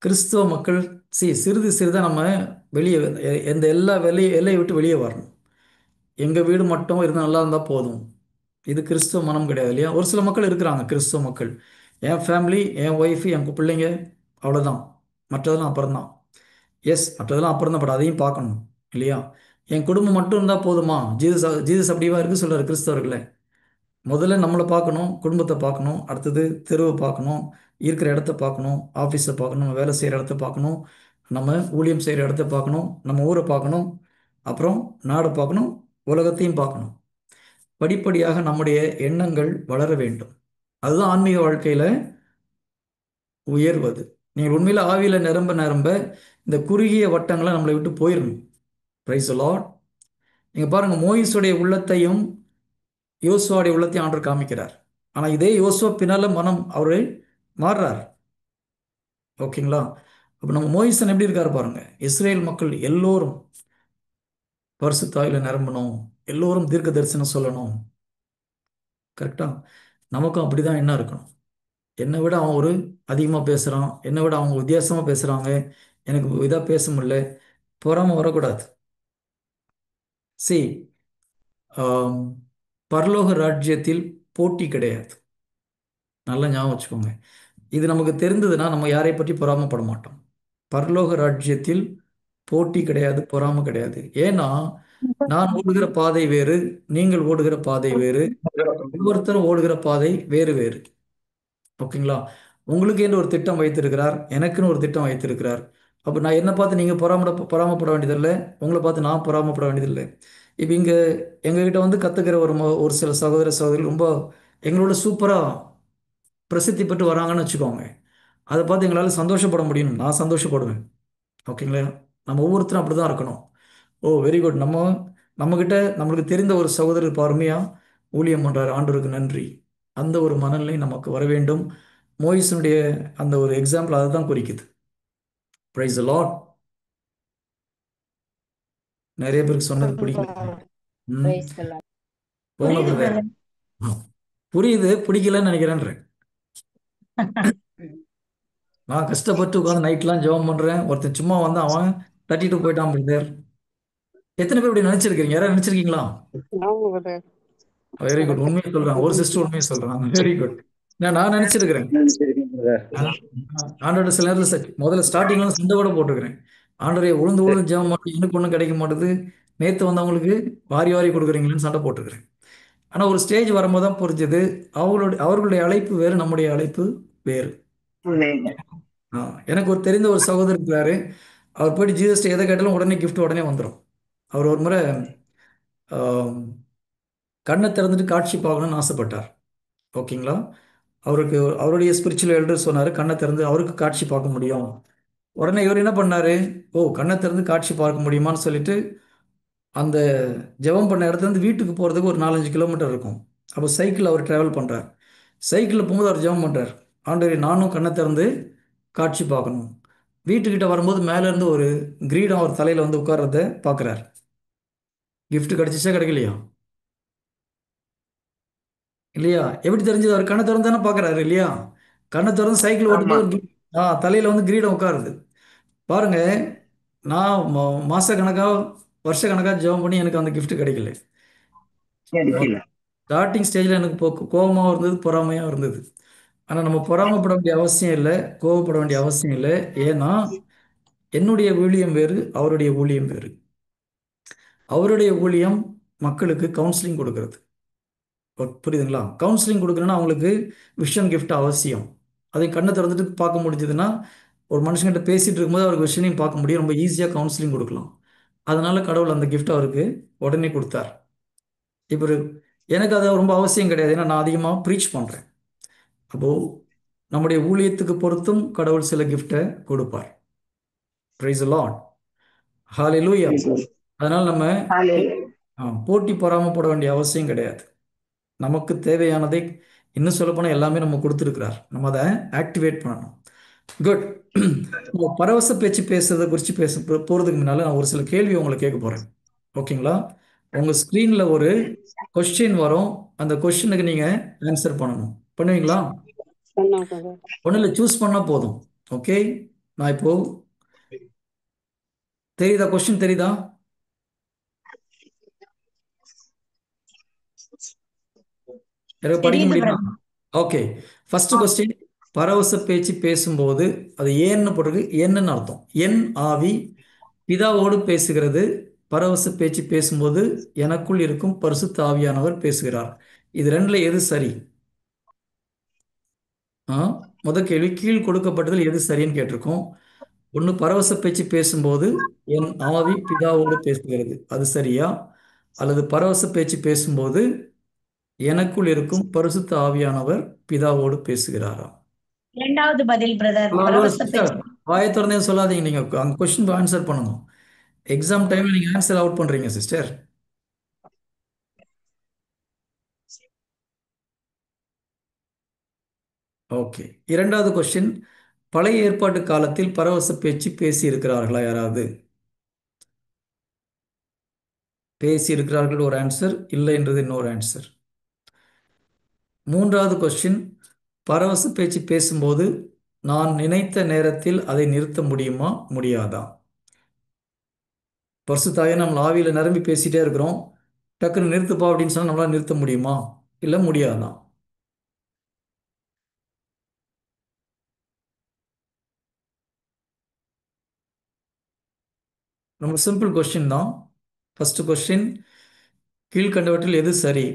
கிறிஸ்தவ மக்கள் சிறிது சிறிதாக நம்ம வெளியே எல்லா எல்லையை விட்டு வெளியே வரணும். எங்கள் வீடு மட்டும் இருந்தால் நல்லா இருந்தால் போதும். இது கிறிஸ்தவ மனம் கிடையாது இல்லையா? ஒரு சில மக்கள் இருக்கிறாங்க கிறிஸ்தவ மக்கள், என் ஃபேமிலி, என் ஒய்ஃபு, என் பிள்ளைங்க, அவ்வளோதான், மற்றதெல்லாம் அப்புறம்தான். எஸ், மற்றதெல்லாம் அப்புறம் தான், பட் அதையும் பார்க்கணும் இல்லையா? என் குடும்பம் மட்டும் இருந்தால் போதுமா? ஜீசஸ் அப்படிவா இருக்கு சொல்கிறார் கிறிஸ்தவர்களை. முதல்ல நம்மளை பார்க்கணும், குடும்பத்தை பார்க்கணும், அடுத்தது தெருவை பார்க்கணும், இருக்கிற இடத்த பார்க்கணும், ஆஃபீஸை பார்க்கணும், நம்ம வேலை செய்கிற இடத்த பார்க்கணும், நம்ம ஊழியம் செய்கிற இடத்த பார்க்கணும், நம்ம ஊரை பார்க்கணும், அப்புறம் நாடை பார்க்கணும், உலகத்தையும் பார்க்கணும். படிப்படியாக நம்முடைய எண்ணங்கள் வளர வேண்டும். அதுதான் ஆன்மீக வாழ்க்கையில் உயர்வது. நீங்கள் உண்மையில் ஆவியில் நிரம்ப நிரம்ப இந்த குறுகிய வட்டங்களை நம்மளை விட்டு போயிடணும். Price the Lord. நீங்கள் பாருங்கள், மோயிசுடைய உள்ளத்தையும் யோசுவாவுடைய உள்ளத்தையும் ஆண்டவர் காமிக்கிறார். ஆனால் இதே யோசுவா பின்னால் மனம் அவரை மாறுறார். ஓகேங்களா? அப்போ நம்ம மோயிசன் எப்படி இருக்கார் பாருங்க. இஸ்ரேல் மக்கள் எல்லோரும் பரிசுத்தாவில நிரம்பணும், எல்லோரும் தீர்க்க தரிசனம் சொல்லணும். கரெக்டா? நமக்கும் அப்படிதான் என்ன இருக்கணும். என்னை விட அவன் ஒரு அதிகமாக பேசுகிறான், என்னை விட அவங்க வித்தியாசமாக பேசுகிறாங்க, எனக்கு இதாக பேச முடியல, பொறாம வரக்கூடாது. பரலோக ராஜ்யத்தில் போட்டி கிடையாது. நல்லா ஞாபகம் வச்சுக்கோங்க. இது நமக்கு தெரிந்ததுன்னா நம்ம யாரை பற்றி பொறாமப்பட மாட்டோம். பரலோக ராஜ்யத்தில் போட்டி கிடையாது, பொறாமை கிடையாது. ஏன்னா நான் ஓடுகிற பாதை வேறு, நீங்கள் ஓடுகிற பாதை வேறு, ஒவ்வொருத்தரும் ஓடுகிற பாதை வேறு வேறு. ஓகேங்களா? உங்களுக்கு என்று ஒரு திட்டம் வைத்திருக்கிறார், எனக்குன்னு ஒரு திட்டம் வைத்திருக்கிறார். அப்போ நான் என்னை பார்த்து நீங்கள் பொறாமப்பட வேண்டியதில்லை, உங்களை பார்த்து நான் பொறாமப்பட வேண்டியதில்லை. இப்போ இங்கே எங்ககிட்ட வந்து கற்றுக்கிற ஒரு சில சகோதர சகோதரிகள் ரொம்ப எங்களோட சூப்பராக பிரசித்தி பெற்று வராங்கன்னு வச்சுக்கோங்க. அதை பார்த்து எங்களால் சந்தோஷப்பட முடியும். நான் சந்தோஷப்படுவேன். ஓகேங்களா? நம்ம ஒவ்வொருத்தரும் அப்படி தான் இருக்கணும். ஓ வெரி குட். நம்மக்கிட்ட நம்மளுக்கு தெரிந்த ஒரு சகோதரர் இப்போ அருமையாக ஊழியம் பண்ணுறாரு, ஆண்டவருக்கு நன்றி. அந்த ஒரு மனநிலை நமக்கு வர வேண்டும். மோயிசனுடைய அந்த ஒரு எக்ஸாம்பிள் அதை தான் குறிக்குது. Price the Lord. நிறைய பேருக்கு சொன்னது பிடிக்கல. ம் பிரைஸ் தி லார்ட். போங்க புரியுது பிரதர். பிரதர். புரியுது, பிடிக்கலன்னு நினைக்கிறேன்றேன். ம். நான் கஷ்டப்பட்டு உட்காந்து நைட்லாம் ஜெபம் பண்ணுறேன். ஒருத்தன் சும்மா வந்து அவன் தட்டிட்டு போயிட்டான் பிரதர். எத்தனை பேர் இப்படி நினைச்சிருக்கீங்க? யாராவது நினைச்சிருக்கீங்களா? ஆமா பிரதர். Very good. உண்மையை சொல்றாங்க. ஒரு சிஸ்டர் உண்மையை சொல்றாங்க. Very good. நான் நினைச்சிருக்கிறேன். ஆண்டோட சில நேரத்தில் முதல்ல ஸ்டார்டிங்ல சண்டை கூட போட்டுக்கிறேன். ஆண்டோடைய உழுந்து உழுந்து ஜெபம் பண்ணி எனக்கு ஒன்றும் கிடைக்க மாட்டுது, நேற்று வந்தவங்களுக்கு வாரி வாரி கொடுக்குறீங்களேன்னு சண்டை போட்டுக்கிறேன். ஆனால் ஒரு ஸ்டேஜ் வரும்போது தான் புரிஞ்சுது, அவர்களுடைய அழைப்பு வேறு, நம்முடைய அழைப்பு வேறு. ஆ, எனக்கு ஒரு தெரிந்த ஒரு சகோதரர் இருக்கிறாரு. அவர் போயிட்டு ஜீசஸ்ட எதை கேட்டாலும் உடனே gift உடனே வந்துடும். அவர் ஒரு முறை ஆம், கண்ணை திறந்துட்டு காட்சி பார்க்கணும்னு ஆசைப்பட்டார். ஓகேங்களா? அவருக்கு அவருடைய ஸ்பிரிச்சுவல் எல்டர் சொன்னார், கண்ணை திறந்து அவருக்கு காட்சி பார்க்க முடியும். உடனே இவர் என்ன பண்ணாரு, ஓ கண்ணை திறந்து காட்சி பார்க்க முடியுமான்னு சொல்லிட்டு அந்த ஜெபம் பண்ண இடத்துல இருந்து வீட்டுக்கு போகிறதுக்கு ஒரு 4-5 கிலோமீட்டர் இருக்கும். அப்போ சைக்கிள் அவர் ட்ராவல் பண்ணுறார். சைக்கிளில் போகும்போது அவர் ஜெபம் பண்ணுறார், ஆண்டவரே நானும் கண்ணை திறந்து காட்சி பார்க்கணும். வீட்டுக்கிட்ட வரும்போது மேலேருந்து ஒரு கிரீடம் அவர் தலையில் வந்து உட்கார்றத பார்க்குறார். gift கிடைச்சிச்சா கிடைக்கலையா? இல்லையா? எப்படி தெரிஞ்சது? அவர் கண்ணை திறந்து தானே பார்க்குறாரு இல்லையா? கண்ணை திறந்து சைக்கிள் ஓட்டும்போது ஒரு தலையில் வந்து கிரீடம் உட்காருது. பாருங்க, நான் மாச கணக்காக வருஷ கணக்காக ஜெபம் பண்ணி எனக்கு அந்த gift கிடைக்கல. ஸ்டார்டிங் ஸ்டேஜில் எனக்கு கோபமாகவும் இருந்தது, பொறாமையாக இருந்தது. ஆனால் நம்ம பொறாமைப்பட வேண்டிய அவசியம் இல்லை, கோபப்பட வேண்டிய அவசியம் இல்லை. ஏன்னா என்னுடைய ஊழியம் வேறு, அவருடைய ஊழியம் வேறு. அவருடைய ஊழியம் மக்களுக்கு கவுன்சிலிங் கொடுக்கறது. புரியுதுங்களா? கவுன்சிலிங் கொடுக்கணும்னா அவங்களுக்கு விஷன் gift அவசியம். அதை கண்ணை திறந்துட்டு பார்க்க முடிஞ்சதுன்னா, ஒரு மனுஷங்கிட்ட பேசிட்டு இருக்கும்போது அவருக்கு விஷனையும் பார்க்க முடியும், ரொம்ப ஈஸியாக கவுன்சிலிங் கொடுக்கலாம். அதனால கடவுள் அந்த gift அவருக்கு உடனே கொடுத்தார். இப்போ எனக்கு அது ரொம்ப அவசியம் கிடையாது, ஏன்னா நான் அதிகமாக ப்ரீச் பண்ணுறேன். அப்போது நம்முடைய ஊழியத்துக்கு பொறுத்தும் கடவுள் சில கிஃப்டை கொடுப்பார். Praise the Lord. ஹalleluya. அதனால் நம்ம போட்டி பொறாமைப்பட வேண்டிய அவசியம் கிடையாது. நமக்கு தேவையானதை, இன்னும் சொல்லப்போனால் எல்லாமே நம்ம கொடுத்துருக்கிறார். நம்ம அதை ஆக்டிவேட் பண்ணணும். குட். பரவச பேச்சு பேசுறதை குறித்து போகிறதுக்கு முன்னால் நான் ஒரு சில கேள்வி உங்களை கேட்க போகிறேன். ஓகேங்களா? உங்கள் ஸ்க்ரீனில் ஒரு கொஸ்டின் வரும், அந்த கொஸ்டினுக்கு நீங்கள் ஆன்சர் பண்ணணும். பண்ணுவீங்களா? ஒன்றும் இல்லை, சூஸ் பண்ணால் போதும். ஓகே, நான் இப்போ தெரியுதா? கொஸ்டின் தெரியுதா? படிக்க முடியுமா? Okay, first question. பரவச பேச்சு பேசும்போது அது ஏன்னு போட்டிருக்கு. என்னன்னு அர்த்தம். என் ஆவி பிதாவோடு பேசுகிறது. பரவச பேச்சு பேசும்போது எனக்குள் இருக்கும் பரிசுத்த ஆவியானவர் பேசுகிறார். இது ரெண்டுல எது சரி? முத கேள்வி, கீழ் கொடுக்கப்பட்டதில் எது சரின்னு கேட்டிருக்கோம். ஒன்று, பரவச பேச்சு பேசும்போது என் ஆவி பிதாவோடு பேசுகிறது, அது சரியா? அல்லது பரவச பேச்சு பேசும்போது எனக்குள் இருக்கும் பரிசுத்த ஆவியானவர் பிதாவோடு பேசுகிறாரா? இரண்டாவது பதில் பிரதர். பரவச பேச்சு. வாயை திறந்தே சொல்லாதீங்க, நீங்க அந்த கொஸ்டின் ஆன்சர் பண்ணணும். எக்ஸாம் டைம்ல நீங்க ஆன்சர் அவுட் பண்றீங்க சிஸ்டர். ஓகே, இரண்டாவது கொஸ்டின். பழைய ஏற்பாட்டு காலத்தில் பரவச பேச்சு பேசி இருக்கிறார்களா? யாராவது பேசி இருக்கிறார்கள் ஒரு ஆன்சர், இல்லை என்றது இன்னொரு ஆன்சர். மூன்றாவது கொஸ்டின், பரவச பேச்சு பேசும்போது நான் நினைத்த நேரத்தில் அதை நிறுத்த முடியுமா, முடியாதா? பரிசுத்தாவே நம்ம ஆவியில் நிரம்பி பேசிட்டே இருக்கிறோம், டக்குன்னு நிறுத்துப்பா அப்படின்னு சொன்னால் நம்மளால நிறுத்த முடியுமா, இல்லை முடியாதா? ரொம்ப சிம்பிள் கொஸ்டின் தான். ஃபர்ஸ்ட் கொஸ்டின், கீழ்கண்டவற்றில் எது சரி?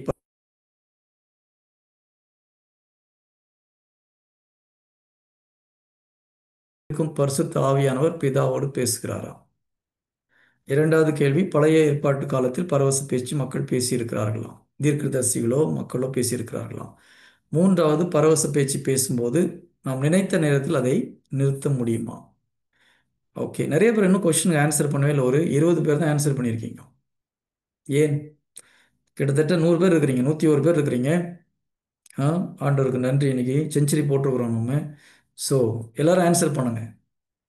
பரிசுத்த ஆவியானவர் பிதாவோடு பேசுகிறாரா? இரண்டாவது கேள்வி, பழைய ஏற்பாட்டு காலத்தில் பரவச பேச்சு மக்கள் பேசியிருக்கிறார்களாம், தீர்க்கதரிசிகளோ மக்களோ பேசியிருக்கிறார்களாம். மூன்றாவது, பரவச பேச்சு பேசும்போது நாம் நினைத்த நேரத்தில் அதை நிறுத்த முடியுமா? ஓகே, நிறைய பேர் இன்னும் கொஸ்டினுக்கு ஆன்சர் பண்ணவே இல்லை. ஒரு 20 பேர் தான் ஆன்சர் பண்ணியிருக்கீங்க. ஏன்? கிட்டத்தட்ட 100 பேர் இருக்கிறீங்க, 101 பேர் இருக்கிறீங்க. ஆண்டவருக்கு நன்றி, இன்னைக்கு செஞ்சுரி போட்டிருக்கிறோம் நம்ம. ஸோ எல்லாரும் ஆன்சர் பண்ணுங்க.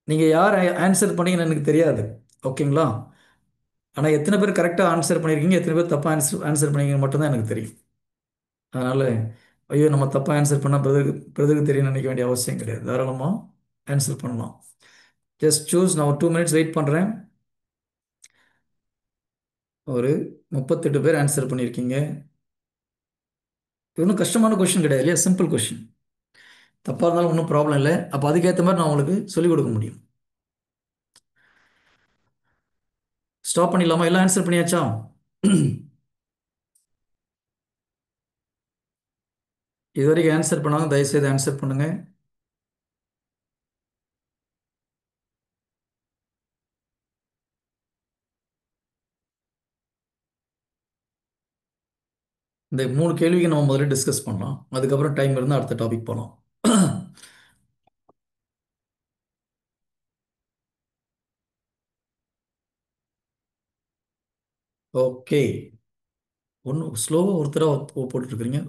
நீங்கள் யார் ஆன்சர் பண்ணீங்கன்னு எனக்கு தெரியாது, ஓகேங்களா? ஆனால் எத்தனை பேர் கரெக்டாக ஆன்சர் பண்ணியிருக்கீங்க, எத்தனை பேர் தப்பாக ஆன்சர் பண்ணீங்க மட்டும்தான் எனக்கு தெரியும். அதனால் ஐயோ நம்ம தப்பாக ஆன்சர் பண்ணால் பிரதருக்கு தெரியும் நினைக்க வேண்டிய அவசியம் கிடையாது. தாராளமாக ஆன்சர் பண்ணலாம். Just choose. நான் ஒரு 2 மினிட்ஸ் வெயிட் பண்ணுறேன். ஒரு 38 பேர் ஆன்சர் பண்ணியிருக்கீங்க. இது ஒன்றும் கஷ்டமான கொஷின் கிடையாது இல்லையா? Simple question. தப்பாக இருந்தாலும் ஒன்றும் ப்ராப்ளம் இல்லை. அப்போ அதுக்கேற்ற மாதிரி நான் உங்களுக்கு சொல்லிக் கொடுக்க முடியும். ஸ்டாப் பண்ணிடலாமா? எல்லாம் ஆன்சர் பண்ணியாச்சா? இது வரைக்கும் ஆன்சர் பண்ணாங்க, தயவுசெய்து ஆன்சர் பண்ணுங்க. இந்த 3 கேள்விக்கு நம்ம முதல்ல டிஸ்கஸ் பண்ணலாம், அதுக்கப்புறம் டைம் இருந்தால் அடுத்த டாபிக் போகலாம். ஓகே, ஒன்று ஸ்லோவாக ஒருத்தராக போட்டுட்ருக்குறீங்க.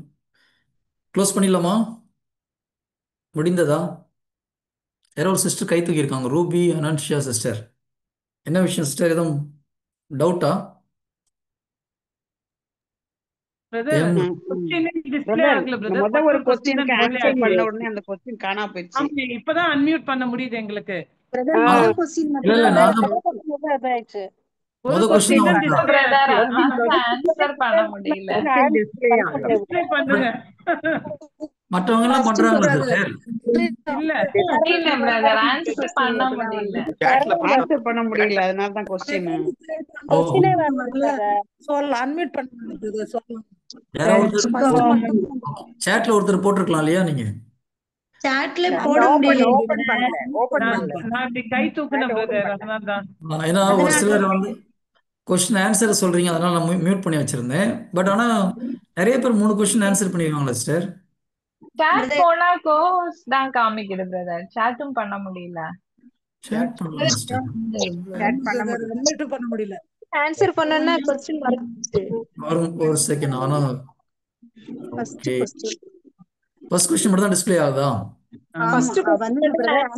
க்ளோஸ் பண்ணிடலாமா? முடிந்ததா? யாரோ ஒரு சிஸ்டர் கை தூக்கியிருக்காங்க, ரூபி அனன்ஷியா சிஸ்டர். என்ன விஷயம் சிஸ்டர், எதுவும் டவுட்டா? பிரதர் ஏன்? கொஸ்டின் டிஸ்ப்ளே பிரதர் ஆகல பிரதர். முத ஒரு ஃபர்ஸ்ட் கொஸ்டின் கொஸ்டினுக்கு தான் டிஸ்ப்ளே ஆன்சர் ஆச்சு. பண்ண உடனே அந்த கொஸ்டின் காணா போயிடுச்சு. ஆமா, இப்பதான் அன்மியூட் பண்ண முடியுது எங்களுக்கு. பிரதர் ஆ, முதல் கொஸ்டின் இல்லை இல்லை, மட்டும்தான் நான் தான் ஒரு மொதல் கொஸ்டின் கொஸ்டின் தான் தான் வந்தா. டிஸ்ப்ளே பிரதர் ஆச்சு. ஆன்சர் பண்ண முடியல. கொஸ்டின் டிஸ்பிளே ஆகல. டிஸ்ப்ளே பண்ணுங்க. மற்றவங்க எல்லாம் பண்றாங்களா சிஸ்டர்? இல்ல முடியல பிரதர், ஆன்சர் பண்ண முடியல. ஆன்சர் பண்ண முடியல, அதனால தான் கொஸ்டின். ஓ, யாரோ ஒருத்தர் சேட்ல ஒருத்தர் போட்டிருக்கலாம் இல்லையா? நீங்க சாட்ல நாங்க போட முடியல ஓபன் பண்ணல, ஓபன் நான் பண்ணல. நான் இப்படி கை தூக்குனேன் ஓபன் பிரதர், பண்ணல. அதனால தான். ஏன்னா ஒரு சிலர் வந்து கொஸ்டின் ஆன்சர் சொல்றீங்க, அதனால நான் மியூட் பண்ணி வச்சிருந்தேன். பட் ஆனா நிறைய பேர் 3 கொஸ்டின் ஆன்சர் பண்ணிருக்காங்களா சிஸ்டர்? சாட் போனா கோர்ஸ் தான் காமிக்குது பிரதர், சாட்டும் பண்ண முடியல. சேட் பண்ணலாம் சிஸ்டர். Chat பண்ண முடியல. ஆன்சர் பண்ணனா கொஸ்டின் மறந்துச்சு. ஒரு செகண்ட். ஆனா first okay, question. First question மட்டும் தான் டிஸ்ப்ளே ஆகுதா? ஆமா வந்து பிரதர்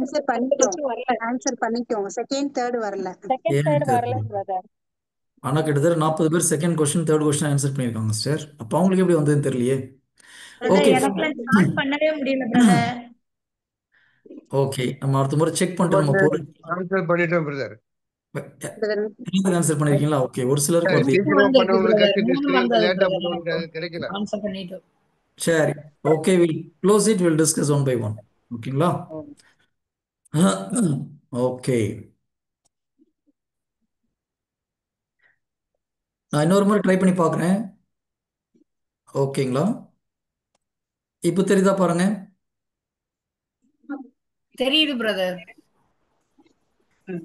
ஆன்சர் பண்ணிட்டோம். செகண்ட் தேர்ட் வரல. ஏன்னு தெரியல. ஆனா கிட்டத்தட்ட 40 பேர் second question third question answer பண்ணியிருக்காங்க சிஸ்டர். அப்போ அவங்களுக்கு எப்படி வந்ததுன்னு தெரியலையே. ஓகே எனக்குலாம் பண்ணவே முடியல பிரதர். ஓகே, நம்ம அடுத்த முறை செக் பண்ணிட்டு நம்ம போட்டு ஆன்சர் பண்ணிட்டோம் பிரதர். ஆன்சர் பண்ணிருக்கீங்களா? ஓகே, ஒரு சிலருக்கு வந்து சீக்கிரமா பண்ணவங்களுக்கு கிடைச்சிருச்சு, லேட்டா பண்ணவங்களுக்கு அது கிடைக்கல. சரி. Okay, will close it, will discuss one by one. ஓகேங்களா? ஓகே, நான் இன்னொரு முறை ட்ரை பண்ணி பார்க்குறேன். ஓகேங்களா? இப்போ தெரியுதா பாருங்க. தெரியுது பிரதர்.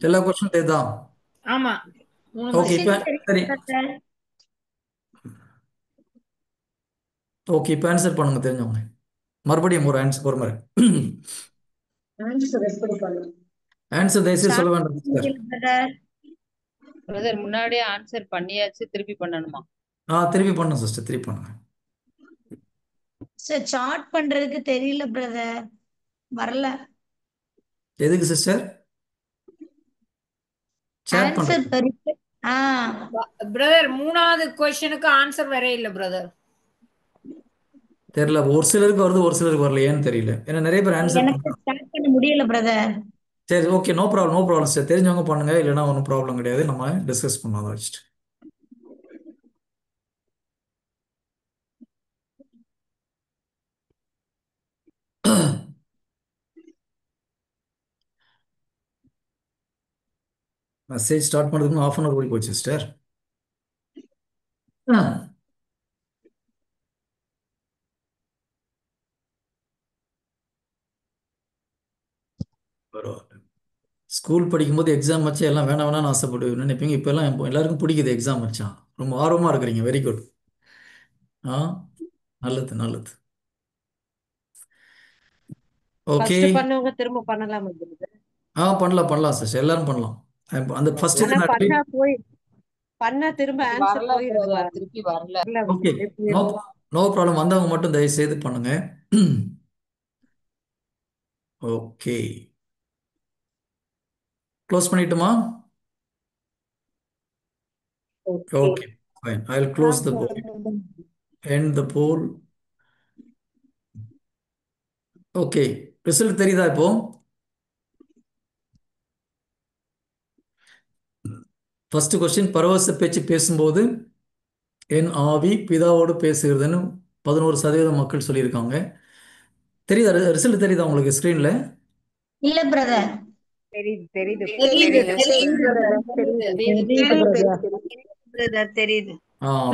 எல்லா கொஸ்டின் தெரியுதா? ஆமா. ஓகே, இப்போ சரி. ஓகே, இப்போ ஆன்சர் பண்ணுங்க தெரிஞ்சவங்க. மறுபடியும் ஒரு ஆன்சர் ஒரு முறை. ஆன்சர் தயவுசெய்து சொல்ல வேண்டாம் சார். பிரதர் முன்னாடியே ஆன்சர் பண்ணியாச்சு, திருப்பி பண்ணணுமா? திருப்பி பண்ணுங்க சிஸ்டர், திருப்பி பண்ணுங்க. சார் சார்ட் பண்றதுக்கு தெரியல பிரதர், வரல. எதுக்கு சிஸ்டர்? சாட் ஆன்சர் பண்றீங்க? பிரதர் மூணாவது கொஸ்டினுக்கு ஆன்சர் வரே இல்ல பிரதர். தெரியல, ஒரு சிலருக்கு வருது, ஒரு சிலருக்கு வரல. ஏன்னு தெரியல, ஏன்னா நிறைய பேர் ஆன்சர் எனக்கு பண்ணுறாங்க. ஸ்டார்ட் பண்ண முடியல பிரதர். சரி, okay, no problem, no problem sir. தெரிஞ்சவங்க பண்ணுங்க, இல்லைன்னா ஒன்றும் ப்ராப்ளம் கிடையாது. நம்ம டிஸ்கஸ் பண்ணலாம் அதை வச்சுட்டு. மெசேஜ் ஸ்டார்ட் பண்ணுறதுக்கு 1/2 hour ஓடி போச்சு சிஸ்டர். ஸ்கூல் படிக்கும்போது எக்ஸாம் வச்சு எல்லாம் வேணாம் வேணாம்னு ஆசைப்பட்டு நினைப்பீங்க. இப்போ எல்லாம் எல்லாருக்கும் பிடிக்குது எக்ஸாம் வச்சா. ரொம்ப ஆர்வமாக இருக்கிறீங்க. Very good. ஆ நல்லது நல்லது. ஓகே. ஃபர்ஸ்ட் பண்ணவங்க திரும்ப பண்ணலாமா பிரதர்? பண்ணலாம் பண்ணலாம் சார், எல்லாரும் பண்ணலாம். அந்த ஃபர்ஸ்ட் ஆனா பண்ணா பண்ணா திரும்ப ஆன்சர் வரல போயிருது. brother, திருப்பி வரல. Okay, no no problem. வந்தவங்க மட்டும் தயவு செய்து பண்ணுங்க. ஓகே, க்ளோஸ் பண்ணிட்டுமா? Okay fine. I will close the poll, end the poll. Okay, result தெரியுதா இப்போ? ஃபர்ஸ்ட் கொஸ்டின், பரவச பேச்சு பேசும்போது என் ஆவி பிதாவோடு பேசுகிறதுன்னு 11% மக்கள் சொல்லியிருக்காங்க. தெரியுதா? ரிசல்ட் தெரியுதா உங்களுக்கு ஸ்க்ரீன்ல? இல்ல பிரதர். தெரியுது தெரியுது தெரியுது தெரியுது brother, தெரியுது. தெரியுது.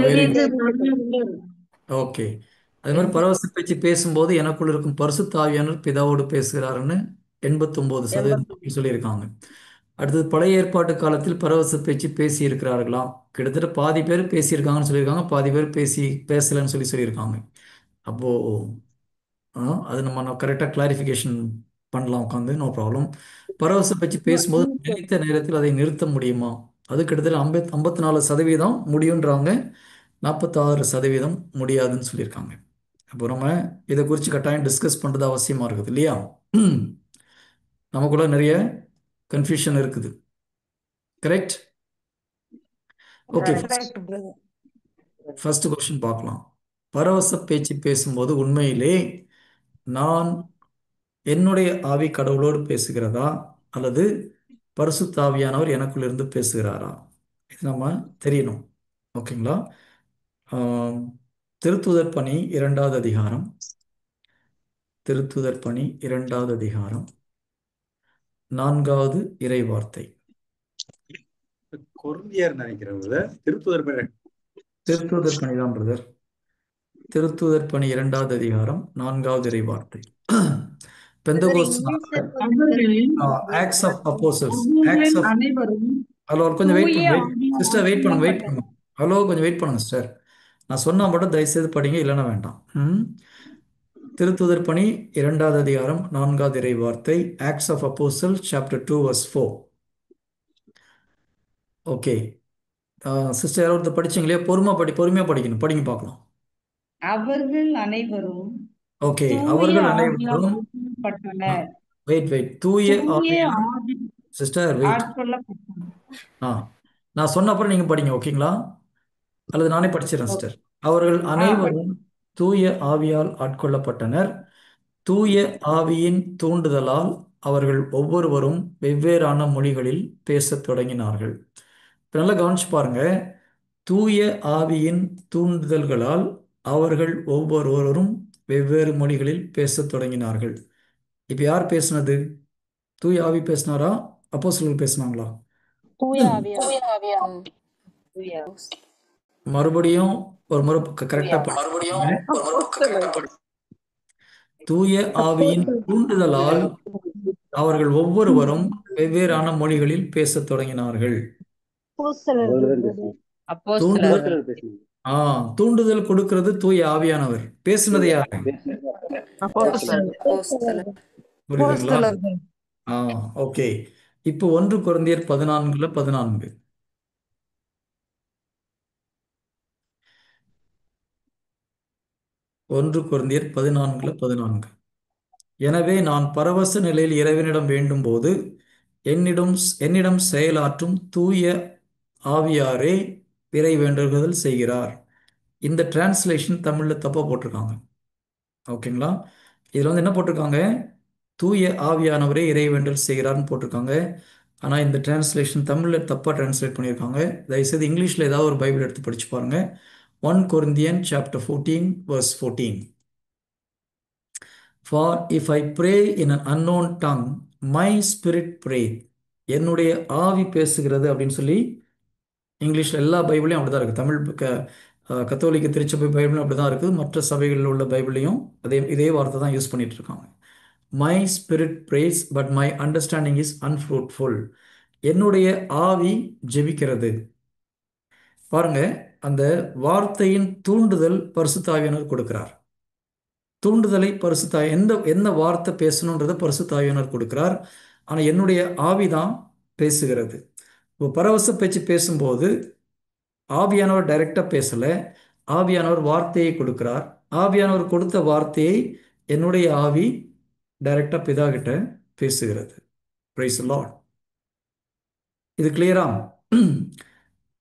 Very good. ஓகே, அது மாதிரி பரவச பேச்சு பேசும்போது எனக்குள் இருக்கும் பரிசுத்த ஆவியானவர் பிதாவோடு பேசுகிறாருன்னு 89% மக்கள் சொல்லியிருக்காங்க. அடுத்தது, பழைய ஏற்பாட்டு காலத்தில் பரவச பேச்சு பேசி இருக்கிறார்களா? கிட்டத்தட்ட பாதி பேர் பேசியிருக்காங்கன்னு சொல்லியிருக்காங்க, பாதி பேர் பேசலைன்னு சொல்லியிருக்காங்க. அப்போ அது நம்ம கரெக்டாக கிளாரிஃபிகேஷன் பண்ணலாம் உட்காந்து, நோ ப்ராப்ளம். பரவச பேச்சு பேசும்போது நினைத்த நேரத்தில் அதை நிறுத்த முடியுமா? அது கிட்டத்தட்ட 54% முடியுன்றாங்க, 46% முடியாதுன்னு சொல்லியிருக்காங்க. அப்போ நம்ம இதை குறித்து கட்டாயம் டிஸ்கஸ் பண்ணுறது அவசியமாக இருக்குது இல்லையா? நமக்குள்ள நிறைய கன்ஃபியூஷன் இருக்குது. கரெக்ட்? ஓகே, ஃபர்ஸ்ட் கொஸ்டின் பார்க்கலாம். பரவச பேச்சு பேசும்போது உண்மையிலே நான் என்னுடைய ஆவி கடவுளோடு பேசுகிறதா அல்லது பரிசுத்த ஆவியானவர் எனக்குள்ள இருந்து பேசுகிறாரா? இது நம்ம தெரியணும். ஓகேங்களா? திருத்துதர் பணி 2வது அதிகாரம், திருத்துதர் பணி 2வது அதிகாரம் 4வது இறை வார்த்தை. கொரிந்தியர் நினைக்கிறேன் brother. திருத்துதர் பணி தான் பிரதர். திருத்துதர் பணி 2வது அதிகாரம் 4வது இறை வார்த்தை. Pentecost Acts of Apostles, Acts of hello கொஞ்சம் வெயிட் பண்ணுங்க சிஸ்டர், வெயிட் பண்ணுங்க. ஹலோ கொஞ்சம் வெயிட் பண்ணுங்க சிஸ்டர். நான் சொன்னா மட்டும் தயவுசெய்து படிங்க, இல்லைன்னா வேண்டாம். திருத்துதர் பணி 2வது அதிகாரம் 4வது இறை வார்த்தை, Acts of Apostles chapter 2 verse 4. Okay sister, யாராவது படிச்சீங்களே? பொறுமையா படிக்கணும், படிங்க பார்க்கலாம். அவர்கள் அனைவரும் ஓகே, தூய அவர்கள் ஆவியால் அனைவரும் ஆட்கொள்ளப்பட்டனர். வெயிட் தூய ஆவியால் சிஸ்டர் வெயிட். ஆட்கொள்ளப்பட்டனர். நான் சொன்ன அப்புறம் நீங்க படிங்க, ஓகேங்களா? அல்லது நானே படிச்சிடறேன் சிஸ்டர். அவர்கள் அனைவரும் தூய ஆவியால் ஆட்கொள்ளப்பட்டனர். தூய ஆவியின் தூண்டுதலால் அவர்கள் ஒவ்வொருவரும் வெவ்வேறான மொழிகளில் பேசத் தொடங்கினார்கள். இப்ப நல்லா கவனிச்சு பாருங்க. தூய ஆவியின் தூண்டுதல்களால் அவர்கள் ஒவ்வொருவரும் வெவ்வேறு மொழிகளில் பேசத் தொடங்கினார்கள். இப்ப யார் பேசுனது? தூய ஆவி பேசினாரா, அப்போஸ்தலர்கள் பேசினாங்களா? மறுபடியும் ஒரு முறை கரெக்டா படிங்க. தூய ஆவியின் தூண்டுதலால் அவர்கள் ஒவ்வொருவரும் வெவ்வேறான மொழிகளில் பேசத் தொடங்கினார்கள். தூண்டுதல் கொடுக்கிறது தூய ஆவியானவர். பேசுனது யாரு? புரியுதுங்களா? ஓகே, இப்போ 1 கொரிந்தியர் 14:14. 1 கொரிந்தியர் 14:14. எனவே நான் பரவச நிலையில் இறைவனிடம் வேண்டும் போது என்னிடம் செயலாற்றும் தூய ஆவியாரே இறை வேண்டுதல் செய்கிறார். இந்த டிரான்ஸ்லேஷன் தமிழ்ல தப்பா போட்டிருக்காங்க. ஓகேங்களா? இதுல என்ன போட்டிருக்காங்க? தூய ஆவியானவரே இறை வேண்டல் செய்கிறார்னு போட்டிருக்காங்க. ஆனா இந்த டிரான்ஸ்லேஷன் தமிழ்ல தப்பா டிரான்ஸ்லேட் பண்ணியிருக்காங்க. தயவுசெய்து இங்கிலீஷ்ல ஏதாவது ஒரு பைபிள் எடுத்து படிச்சு பாருங்க. 1 Corinthians chapter 14 verse 14. For if I pray in an unknown tongue, my spirit pray. என்னுடைய ஆவி பேசுகிறது அப்படின்னு சொல்லி இங்கிலீஷ்ல எல்லா பைபிளையும் அப்படிதான் இருக்கு. தமிழ் கத்தோலிக்க திருச்சபை பைபிளும் அப்படிதான் இருக்குது. மற்ற சபைகளில் உள்ள பைபிளையும் இதே வார்த்தை தான் யூஸ் பண்ணிட்டு இருக்காங்க. My spirit prays but my understanding is unfruitful. என்னுடைய ஆவி ஜெபிக்கிறது. பாருங்க, அந்த வார்த்தையின் தூண்டுதல் பரிசுத்த ஆவியானவர் கொடுக்கிறார். தூண்டுதலை பரிசுத்த என்ன வார்த்தை பேசணுன்றதை பரிசுத்த ஆவியானவர் கொடுக்கிறார். ஆனால் என்னுடைய ஆவிதான் பேசுகிறது. இப்போ பரவச பேச்சு பேசும்போது ஆவியானவர் டைரக்டாக பேசலை, ஆவியானவர் வார்த்தையை கொடுக்கிறார். ஆவியானவர் கொடுத்த வார்த்தையை என்னுடைய ஆவி டைரக்டாக பிதா கிட்ட பேசுகிறது. Praise Lord. இது கிளியரா?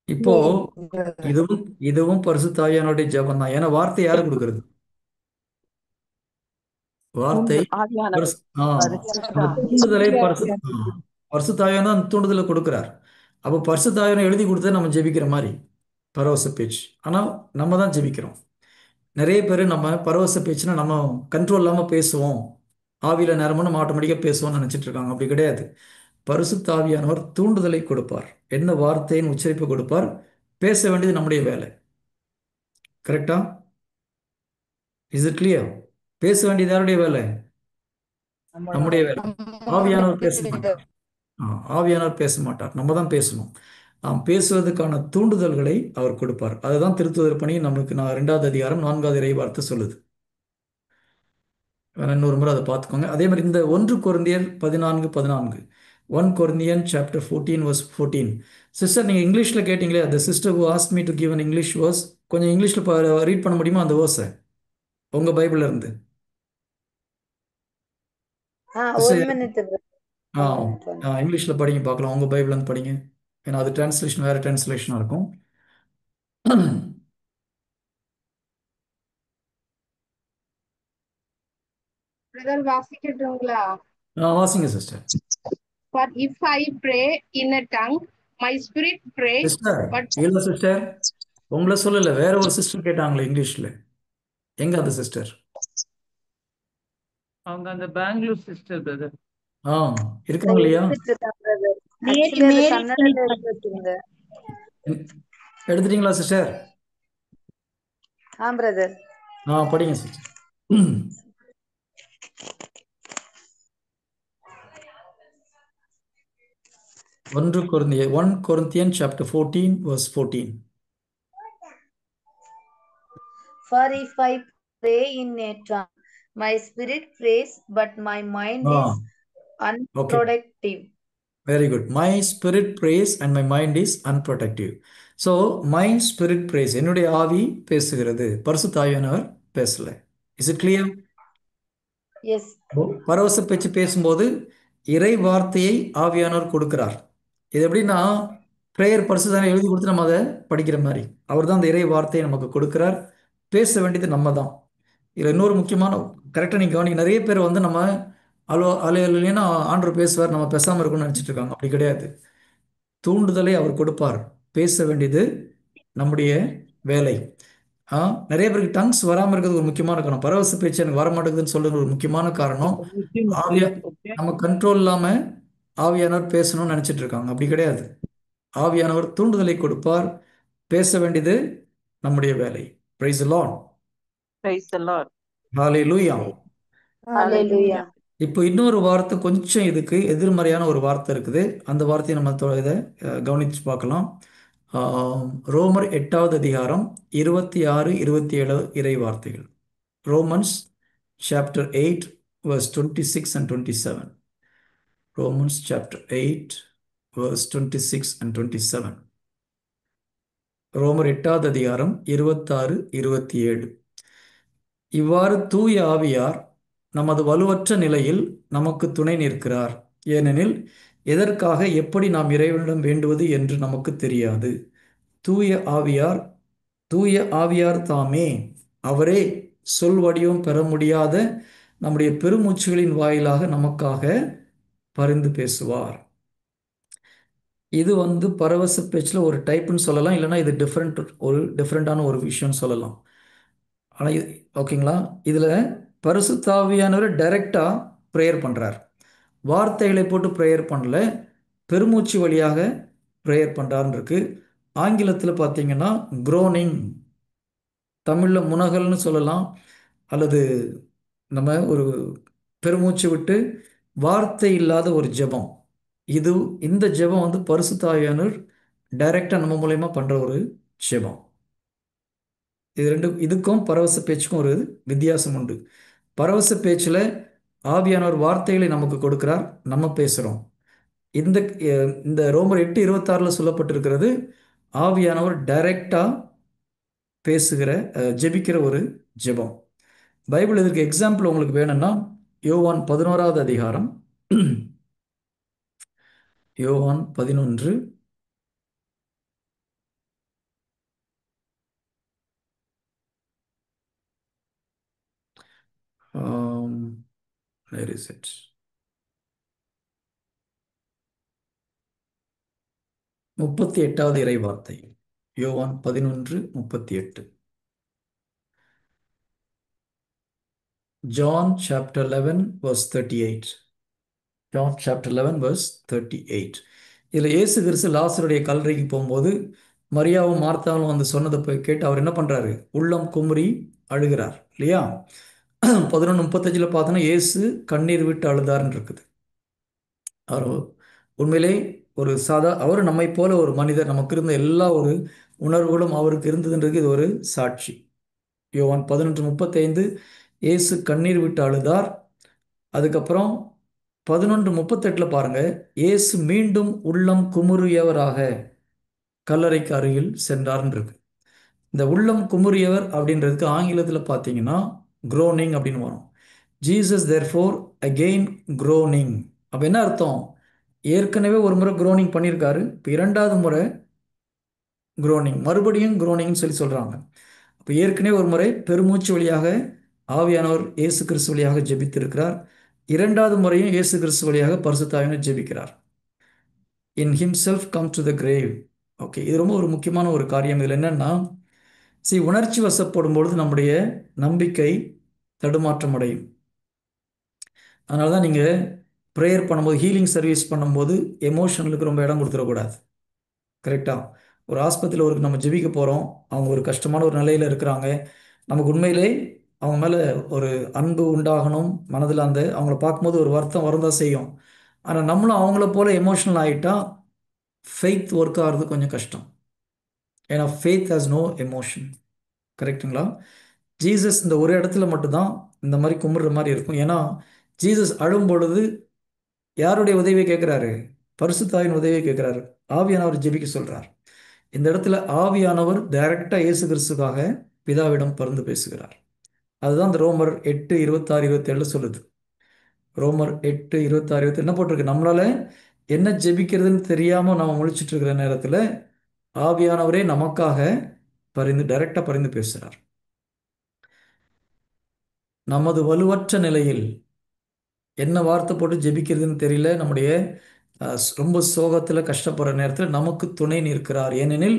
இப்போ இதுவும் இதுவும் பரிசுத்த ஆவியானவருடைய ஜெபம் தான். ஏன்னா வார்த்தை யாரு கொடுக்கிறது? வார்த்தை அந்த தூண்டுதலை பரிசுத்த ஆவியானவர் அந்த தூண்டுதலை கொடுக்கிறார். அப்போ பரிசுத்த ஆவியானவர் எழுதி கொடுத்தா நம்ம ஜெபிக்கிற மாதிரி பரவச பேச்சு. ஆனால் நம்ம தான் ஜெபிக்கிறோம். நிறைய பேர் நம்ம பரவச பேச்சுன்னா நம்ம கண்ட்ரோல் இல்லாமல் பேசுவோம், ஆவியில் நேரமும் நம்ம ஆட்டோமேட்டிக்காக பேசுவோம்னு நினச்சிட்டு இருக்காங்க. அப்படி கிடையாது. பரிசுத்த ஆவியானவர் தூண்டுதலை கொடுப்பார், என்ன வார்த்தையின் உச்சரிப்பு கொடுப்பார். பேச வேண்டியது நம்முடைய வேலை. கரெக்டா? Is it clear? பேச வேண்டியது யாருடைய வேலை? நம்முடைய வேலை. ஆவியானவர் பேச மாட்டார். ஆவியானவர் பேச மாட்டார், நம்ம தான் பேசணும். நாம் பேசுவதற்கான தூண்டுதல்களை அவர் கொடுப்பார். அதுதான் திருத்துதர் பணி. நமக்கு 2வது அதிகாரம் 4வது இறை வார்த்தை சொல்லுது. இன்னொரு முறை அதை பார்த்துக்கோங்க. அதே மாதிரி இந்த 1 கொரிந்தியர் 14:14, 1 Corinthians chapter 14 verse 14. சிஸ்டர், நீங்கள் இங்கிலீஷில் கேட்டீங்களே, அந்த sister who asked me to give an English verse, கொஞ்சம் இங்கிலீஷில் ரீட் பண்ண முடியுமா அந்த வேர்ஸை உங்கள் பைபிளில் இருந்து? இங்கிலீஷில் படிங்க பார்க்கலாம். உங்கள் பைபிள் இருந்து படிங்க. ஏன்னா அது டிரான்ஸ்லேஷன் வேறு டிரான்ஸ்லேஷனாக இருக்கும். வாசிக்கட்டுங்களா? வாசிங்க sister. For if I pray in a tongue, my spirit prays, sister but இல்லை சிஸ்டர், உங்களை சொல்லல, வேற ஒரு சிஸ்டர் கேட்டாங்களே இங்கிலீஷில். எங்க அந்த சிஸ்டர்? அவங்க அந்த பெங்களூர் சிஸ்டர் பிரதர். இருக்காங்க இல்லையா? எடுத்துட்டீங்களா சிஸ்டர்? படிங்க sister. 1 Corinthians chapter 14 verse 14. For if I pray in a tongue, my spirit prays, but my mind is unproductive. Very good. My spirit prays and my mind is unproductive. So my spirit prays, என்னுடைய ஆவி பேசுகிறது, பரிசுத்த ஆவியானவர் பேசல. Is it clear? Yes. பரவச பேச்சு பேசும்போது இறை வார்த்தையை ஆவியானவர் கொடுக்கிறார். இது எப்படின்னா பிரேயர் பரிசுத்தான எழுதி கொடுத்து நம்ம அதை படிக்கிற மாதிரி. அவர் தான் அந்த இறை வார்த்தையை நமக்கு கொடுக்கிறார். பேச வேண்டியது நம்ம தான். இதில் இன்னொரு முக்கியமான கரெக்டாக நீங்கள் கவனிக்க, நிறைய பேர் நம்ம இல்லைன்னா ஆண்டவர் பேசுவார், நம்ம பேசாமல் இருக்கணும்னு நினச்சிட்டு இருக்காங்க. அப்படி கிடையாது. தூண்டுதலை அவர் கொடுப்பார். பேச வேண்டியது நம்முடைய வேலை. நிறைய பேருக்கு டங்ஸ் வராமல் இருக்கிறது ஒரு முக்கியமான காரணம். பரவச பேச்சு எனக்கு வரமாட்டேங்குதுன்னு சொல்றது ஒரு முக்கியமான காரணம். நம்ம கண்ட்ரோல் இல்லாமல் ஆவியானவர் பேசணும்னு நினச்சிட்டு இருக்காங்க. அப்படி கிடையாது. ஆவியானவர் தூண்டுதலை கொடுப்பார். பேச வேண்டியது நம்முடைய வேலை. Praise the Lord. Praise the Lord. Hallelujah. Hallelujah. இப்போ இன்னொரு வார்த்தை, கொஞ்சம் இதுக்கு எதிர்மறையான ஒரு வார்த்தை இருக்குது. அந்த வார்த்தையை நம்ம இதை கவனித்து பார்க்கலாம். ரோமர் 8வது அதிகாரம் 26, 27 இறை வார்த்தைகள். Romans chapter 8 verse 26 and 27. Romans chapter 8 verse 26 and 27. ரோமர் 8வது அதிகாரம் 26, 27. இவ்வாறு தூய ஆவியார் நமது வலுவற்ற நிலையில் நமக்கு துணை நிற்கிறார். ஏனெனில் எதற்காக எப்படி நாம் இறைவனிடம் வேண்டுவது என்று நமக்கு தெரியாது. தூய ஆவியார் தாமே, அவரே சொல் வடிவம் பெற முடியாத நம்முடைய பெருமூச்சுகளின் வாயிலாக நமக்காக பரிந்து பேசுவார். இது பரவச பேச்சில் ஒரு டைப்புன்னு சொல்லலாம், இல்லைன்னா இது டிஃப்ரெண்டான ஒரு விஷயம்னு சொல்லலாம். ஆனால் ஓகேங்களா, இதில் பரிசுத்த ஆவியானவர் டைரெக்டாக ப்ரேயர் பண்ணுறார். வார்த்தைகளை போட்டு ப்ரேயர் பண்ணல, பெருமூச்சு வழியாக ப்ரேயர் பண்ணுறாருன்னு இருக்கு. ஆங்கிலத்தில் பார்த்தீங்கன்னா குரோனிங், தமிழில் முனகல்னு சொல்லலாம், அல்லது நம்ம ஒரு பெருமூச்சு விட்டு வார்த்தை இல்லாத ஒரு ஜெபம். இது இந்த ஜெபம் வந்து பரிசுத்த ஆவியானவர் டைரக்டாக நம்ம மூலயமா பண்ணுற ஒரு ஜெபம். இதுக்கும் பரவச பேச்சுக்கும் ஒரு வித்தியாசம் உண்டு. பரவச பேச்சில் ஆவியானவர் வார்த்தைகளை நமக்கு கொடுக்கிறார், நம்ம பேசுகிறோம். இந்த இந்த ரோமர் 8:26 சொல்லப்பட்டிருக்கிறது, ஆவியானவர் டைரக்டாக பேசுகிற ஜெபிக்கிற ஒரு ஜெபம். பைபிள் இதற்கு எக்ஸாம்பிள் உங்களுக்கு வேணும்னா யோவான் 11வது அதிகாரம், யோவான் 11 where is it? 38வது இறை வார்த்தை. யோவான் 11:38. John chapter 11 verse 38. John chapter 11 verse 38. இதில் இயேசு கிறிஸ்து லாசருடைய கல்லறைக்கு போகும்போது மரியாவும் மார்த்தாவும் வந்து சொன்னதை போய் கேட்டு அவர் என்ன பண்ணுறாரு? உள்ளம் குமுறி அழுகிறார் இல்லையா? 11:35 பார்த்தோன்னா இயேசு கண்ணீர் விட்டு அழுதாருன்னு இருக்குது. அவர் உண்மையிலே ஒரு அவர் நம்மை போல ஒரு மனிதர், நமக்கு இருந்த எல்லா ஒரு உணர்வுகளும் அவருக்கு இருந்ததுன்றது இது ஒரு சாட்சி. யோவான் 11:35 இயேசு கண்ணீர் விட்டு அழுதார். அதுக்கப்புறம் 11:38 பாருங்க, இயேசு மீண்டும் உள்ளம் குமுறியவராக கல்லறைக்கு அருகில் சென்றார்ன்னு இருக்கு. இந்த உள்ளம் குமுறியவர் அப்படின்றதுக்கு ஆங்கிலத்தில் பார்த்தீங்கன்னா குரோனிங் அப்படின்னு வரும். Jesus therefore again groaning. அப்போ என்ன அர்த்தம்? ஏற்கனவே ஒரு முறை குரோனிங் பண்ணியிருக்காரு, இப்போ 2வது முறை குரோனிங், மறுபடியும் குரோனிங்னு சொல்கிறாங்க. அப்போ ஏற்கனவே ஒரு முறை பெருமூச்சு வழியாக ஆவியானவர் இயேசு கிறிஸ்து வழியாக ஜெபித்திருக்கிறார். 2வது முறையும் இயேசு கிறிஸ்து வழியாக பரிசுத்த ஆவியானவர் ஜெபிக்கிறார். In himself come to the grave. Okay, இது ரொம்ப ஒரு முக்கியமான ஒரு காரியம். இதில் என்னென்னா, உணர்ச்சி வசப்படும் பொழுது நம்முடைய நம்பிக்கை தடுமாற்றம் அடையும். அதனால தான் நீங்கள் ப்ரேயர் பண்ணும்போது, ஹீலிங் சர்வீஸ் பண்ணும்போது எமோஷனலுக்கு ரொம்ப இடம் கொடுத்துடக்கூடாது. கரெக்டாக? ஒரு ஆஸ்பத்திரியில் ஒரு நம்ம ஜெபிக்க போகிறோம், அவங்க ஒரு கஷ்டமான ஒரு நிலையில் இருக்கிறாங்க, நமக்கு உண்மையிலே அவங்க மேலே ஒரு அன்பு உண்டாகணும் மனதில், அவங்கள பார்க்கும்போது ஒரு வருத்தம் வரதான் செய்யும். ஆனால் நம்மளும் அவங்கள போல எமோஷனல் ஆகிட்டா ஃபெய்த் ஒர்க் ஆகிறது கொஞ்சம் கஷ்டம். ஏன்னா ஃபெய்த் ஹாஸ் நோ எமோஷன். கரெக்டுங்களா? ஜீசஸ் இந்த ஒரு இடத்துல மட்டும்தான் இந்த மாதிரி கும்பிட்ற மாதிரி இருக்கும். ஏன்னா ஜீசஸ் அழும் பொழுது யாருடைய உதவியை கேட்குறாரு? பரிசுத்தாவின் உதவியை கேட்குறாரு. ஆவியானவர் ஜெபிக்க சொல்கிறார். இந்த இடத்துல ஆவியானவர் டைரக்டாக இயேசு கிறிஸ்துக்காக பிதாவிடம் பரிந்து பேசுகிறார். அதுதான் இந்த ரோமர் 8:26-27 சொல்லுது. ரோமர் 8:26-27 என்ன போட்டிருக்கு? நம்மளால என்ன ஜெபிக்கிறதுன்னு தெரியாமல் நம்ம முழிச்சிட்டு இருக்கிற நேரத்தில் ஆவியானவரே நமக்காக டைரக்டாக பரிந்து பேசுகிறார். நமது வலுவற்ற நிலையில் என்ன வார்த்தை போட்டு ஜெபிக்கிறதுன்னு தெரியல, நம்முடைய ரொம்ப சோகத்தில் கஷ்டப்படுற நேரத்தில் நமக்கு துணை நிற்கிறார். ஏனெனில்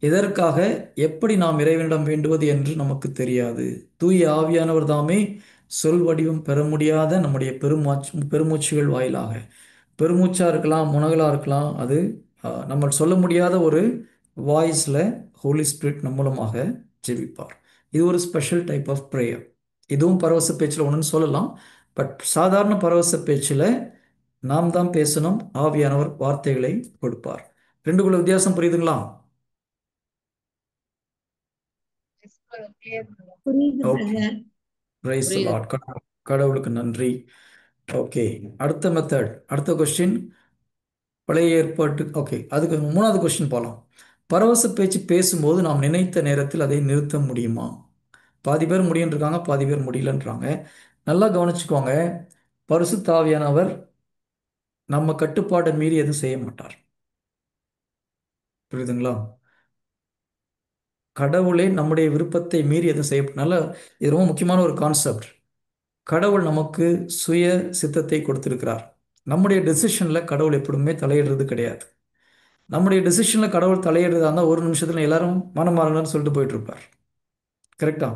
இதற்காக எப்படி நாம் இறைவனிடம் வேண்டுவது என்று நமக்கு தெரியாது. தூய ஆவியானவர் தாமே சொல் வடிவம் பெற முடியாத நம்முடைய பெருமூச்சுகள் வாயிலாக, பெருமூச்சாக இருக்கலாம், முனகலாக இருக்கலாம், அது நம்ம சொல்ல முடியாத ஒரு வாய்ஸில் ஹோலி ஸ்பிரிட் நம்ம மூலமாக ஜெபிப்பார். இது ஒரு ஸ்பெஷல் டைப் ஆஃப் ப்ரேயர். இதுவும் பரவச பேச்சில் ஒன்றுன்னு சொல்லலாம். பட் சாதாரண பரவச பேச்சில் நாம் தான் பேசணும், ஆவியானவர் வார்த்தைகளை கொடுப்பார். ரெண்டுக்குள்ள வித்தியாசம் புரியுதுங்களா? கடவுளுக்கு நன்றி. ஓகே, அடுத்த மெத்தட், அடுத்த கொஸ்டின் பழைய ஏற்பாட்டு. ஓகே, அதுக்கு 3வது கொஸ்டின் போகலாம். பரவச பேச்சு பேசும்போது நாம் நினைத்த நேரத்தில் அதை நிறுத்த முடியுமா? பாதி பேர் முடியுன்றாங்க, பாதி பேர் முடியலன்றாங்க. நல்லா கவனிச்சுக்கோங்க, பரிசுத்த ஆவியானவர் நம்ம கட்டுப்பாட்டை மீறி எதுவும் செய்ய மாட்டார். புரியுதுங்களா? கடவுளே நம்முடைய விருப்பத்தை மீறி எதுவும் செய்ய. இது ரொம்ப முக்கியமான ஒரு கான்செப்ட். கடவுள் நமக்கு சுய சித்தத்தை கொடுத்திருக்கிறார். நம்முடைய டெசிஷனில் கடவுள் எப்பவுமே தலையிடுறது கிடையாது. நம்முடைய டெசிஷனில் கடவுள் தலையிடுறதா இருந்தால் ஒரு நிமிஷத்தில் எல்லாரும் மனம் மாறணும்னு சொல்லிட்டு போயிட்டு இருப்பார். கரெக்டா?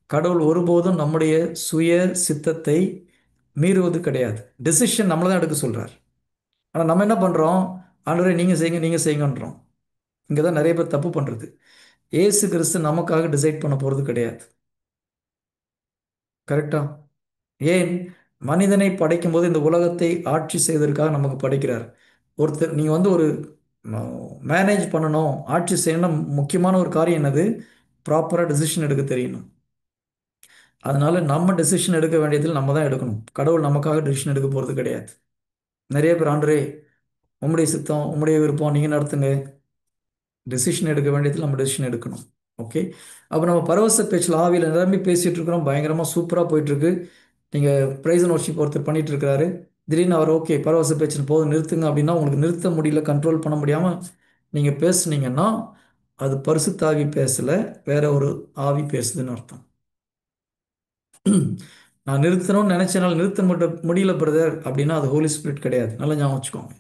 கடவுள் ஒருபோதும் நம்முடைய சுய சித்தத்தை மீறுவது கிடையாது. டெசிஷன் நம்மளை தான் எடுக்க சொல்கிறார். ஆனால் நம்ம என்ன பண்ணுறோம்? ஆண்டவரே நீங்கள் செய்யுங்க, நீங்கள் செய்யுங்கன்றோம். இங்கே தான் நிறைய பேர் தப்பு பண்ணுறது. ஏசு கிறிஸ்து நமக்காக டிசைட் பண்ண போகிறது கிடையாது. கரெக்டா? ஏன்? மனிதனை படைக்கும் போது இந்த உலகத்தை ஆட்சி செய்வதற்காக நமக்கு படைக்கிறார். ஒருத்தர் நீங்கள் வந்து ஒரு மேனேஜ் பண்ணணும், ஆட்சி செய்யணும், முக்கியமான ஒரு காரியம் என்னது? ப்ராப்பராக டெசிஷன் எடுக்க தெரியணும். அதனால நம்ம டெசிஷன் எடுக்க வேண்டியதில் நம்ம தான் எடுக்கணும். கடவுள் நமக்காக டெசிஷன் எடுக்க போகிறது கிடையாது. நிறைய பேர், ஆண்டரே உம்முடைய சித்தம், உம்முடைய விருப்பம், நீங்கள் நடத்துங்க. டெசிஷன் எடுக்க வேண்டியதில் நம்ம டெசிஷன் எடுக்கணும். ஓகே. அப்போ நம்ம பரவச பேச்சில் ஆவியில் நிரம்பி பேசிகிட்டு இருக்கிறோம். பயங்கரமாக சூப்பராக போயிட்டுருக்கு. நீங்கள் ப்ரைஸ் அண்ட் ஒர்ஷிப் ஒருத்தர் பண்ணிட்டு இருக்கிறாரு. திடீர்னு அவர் ஓகே பரவச பேச்சில் போதும் நிறுத்துங்க அப்படின்னா உங்களுக்கு நிறுத்த முடியல, கண்ட்ரோல் பண்ண முடியாமல் நீங்கள் பேசுனீங்கன்னா அது பரிசுத்த ஆவி பேசலை, வேற ஒரு ஆவி பேசுதுன்னு அர்த்தம். நான் நிறுத்தணும்னு நினச்சனால நிறுத்த முடியல பிரதர் அப்படின்னா அது ஹோலி ஸ்பிரிட் கிடையாது. நல்லா ஞாபகம் வச்சுக்கோங்க.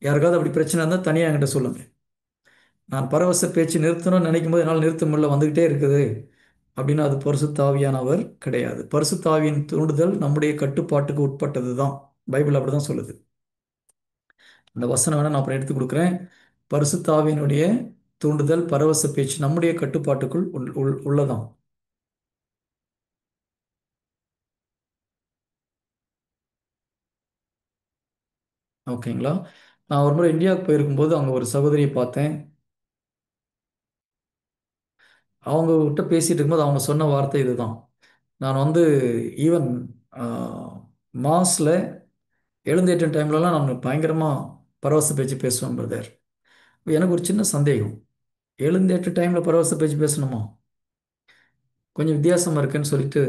யாருக்காவது அப்படி பிரச்சனை இருந்தால் தனியாக என்கிட்ட சொல்லுங்கள். நான் பரவச பேச்சு நிறுத்தணும்னு நினைக்கும் போது என்னால் நிறுத்த முடியல, வந்துக்கிட்டே இருக்குது அப்படின்னா அது பரிசுத்த ஆவியானவர் கிடையாது. பரிசுத்த ஆவியின் தூண்டுதல் நம்முடைய கட்டுப்பாட்டுக்கு உட்பட்டது தான். பைபிள் அப்படி தான் சொல்லுது. இந்த வசனம் வேணால் நான் அப்புறம் எடுத்து கொடுக்குறேன். பரிசுத்த ஆவியினுடைய தூண்டுதல், பரவச பேச்சு நம்முடைய கட்டுப்பாட்டுக்குள் உள்ளதான். ஓகேங்களா? நான் ஒரு முறை இந்தியாவுக்கு போயிருக்கும்போது அங்கே ஒரு சகோதரியை பார்த்தேன். அவங்க கிட்ட பேசிகிட்டு இருக்கும்போது அவங்க சொன்ன வார்த்தை இதுதான். நான் வந்து ஈவன் மாஸில் எழுந்தேற்ற டைம்லலாம் நான் பயங்கரமாக பரவச பேச்சு பேசுவேன் பிரதர். எனக்கு ஒரு சின்ன சந்தேகம், எழுந்தேற்ற டைமில் பரவச பேச்சு பேசணுமா? கொஞ்சம் வித்தியாசமாக இருக்குன்னு சொல்லிட்டு,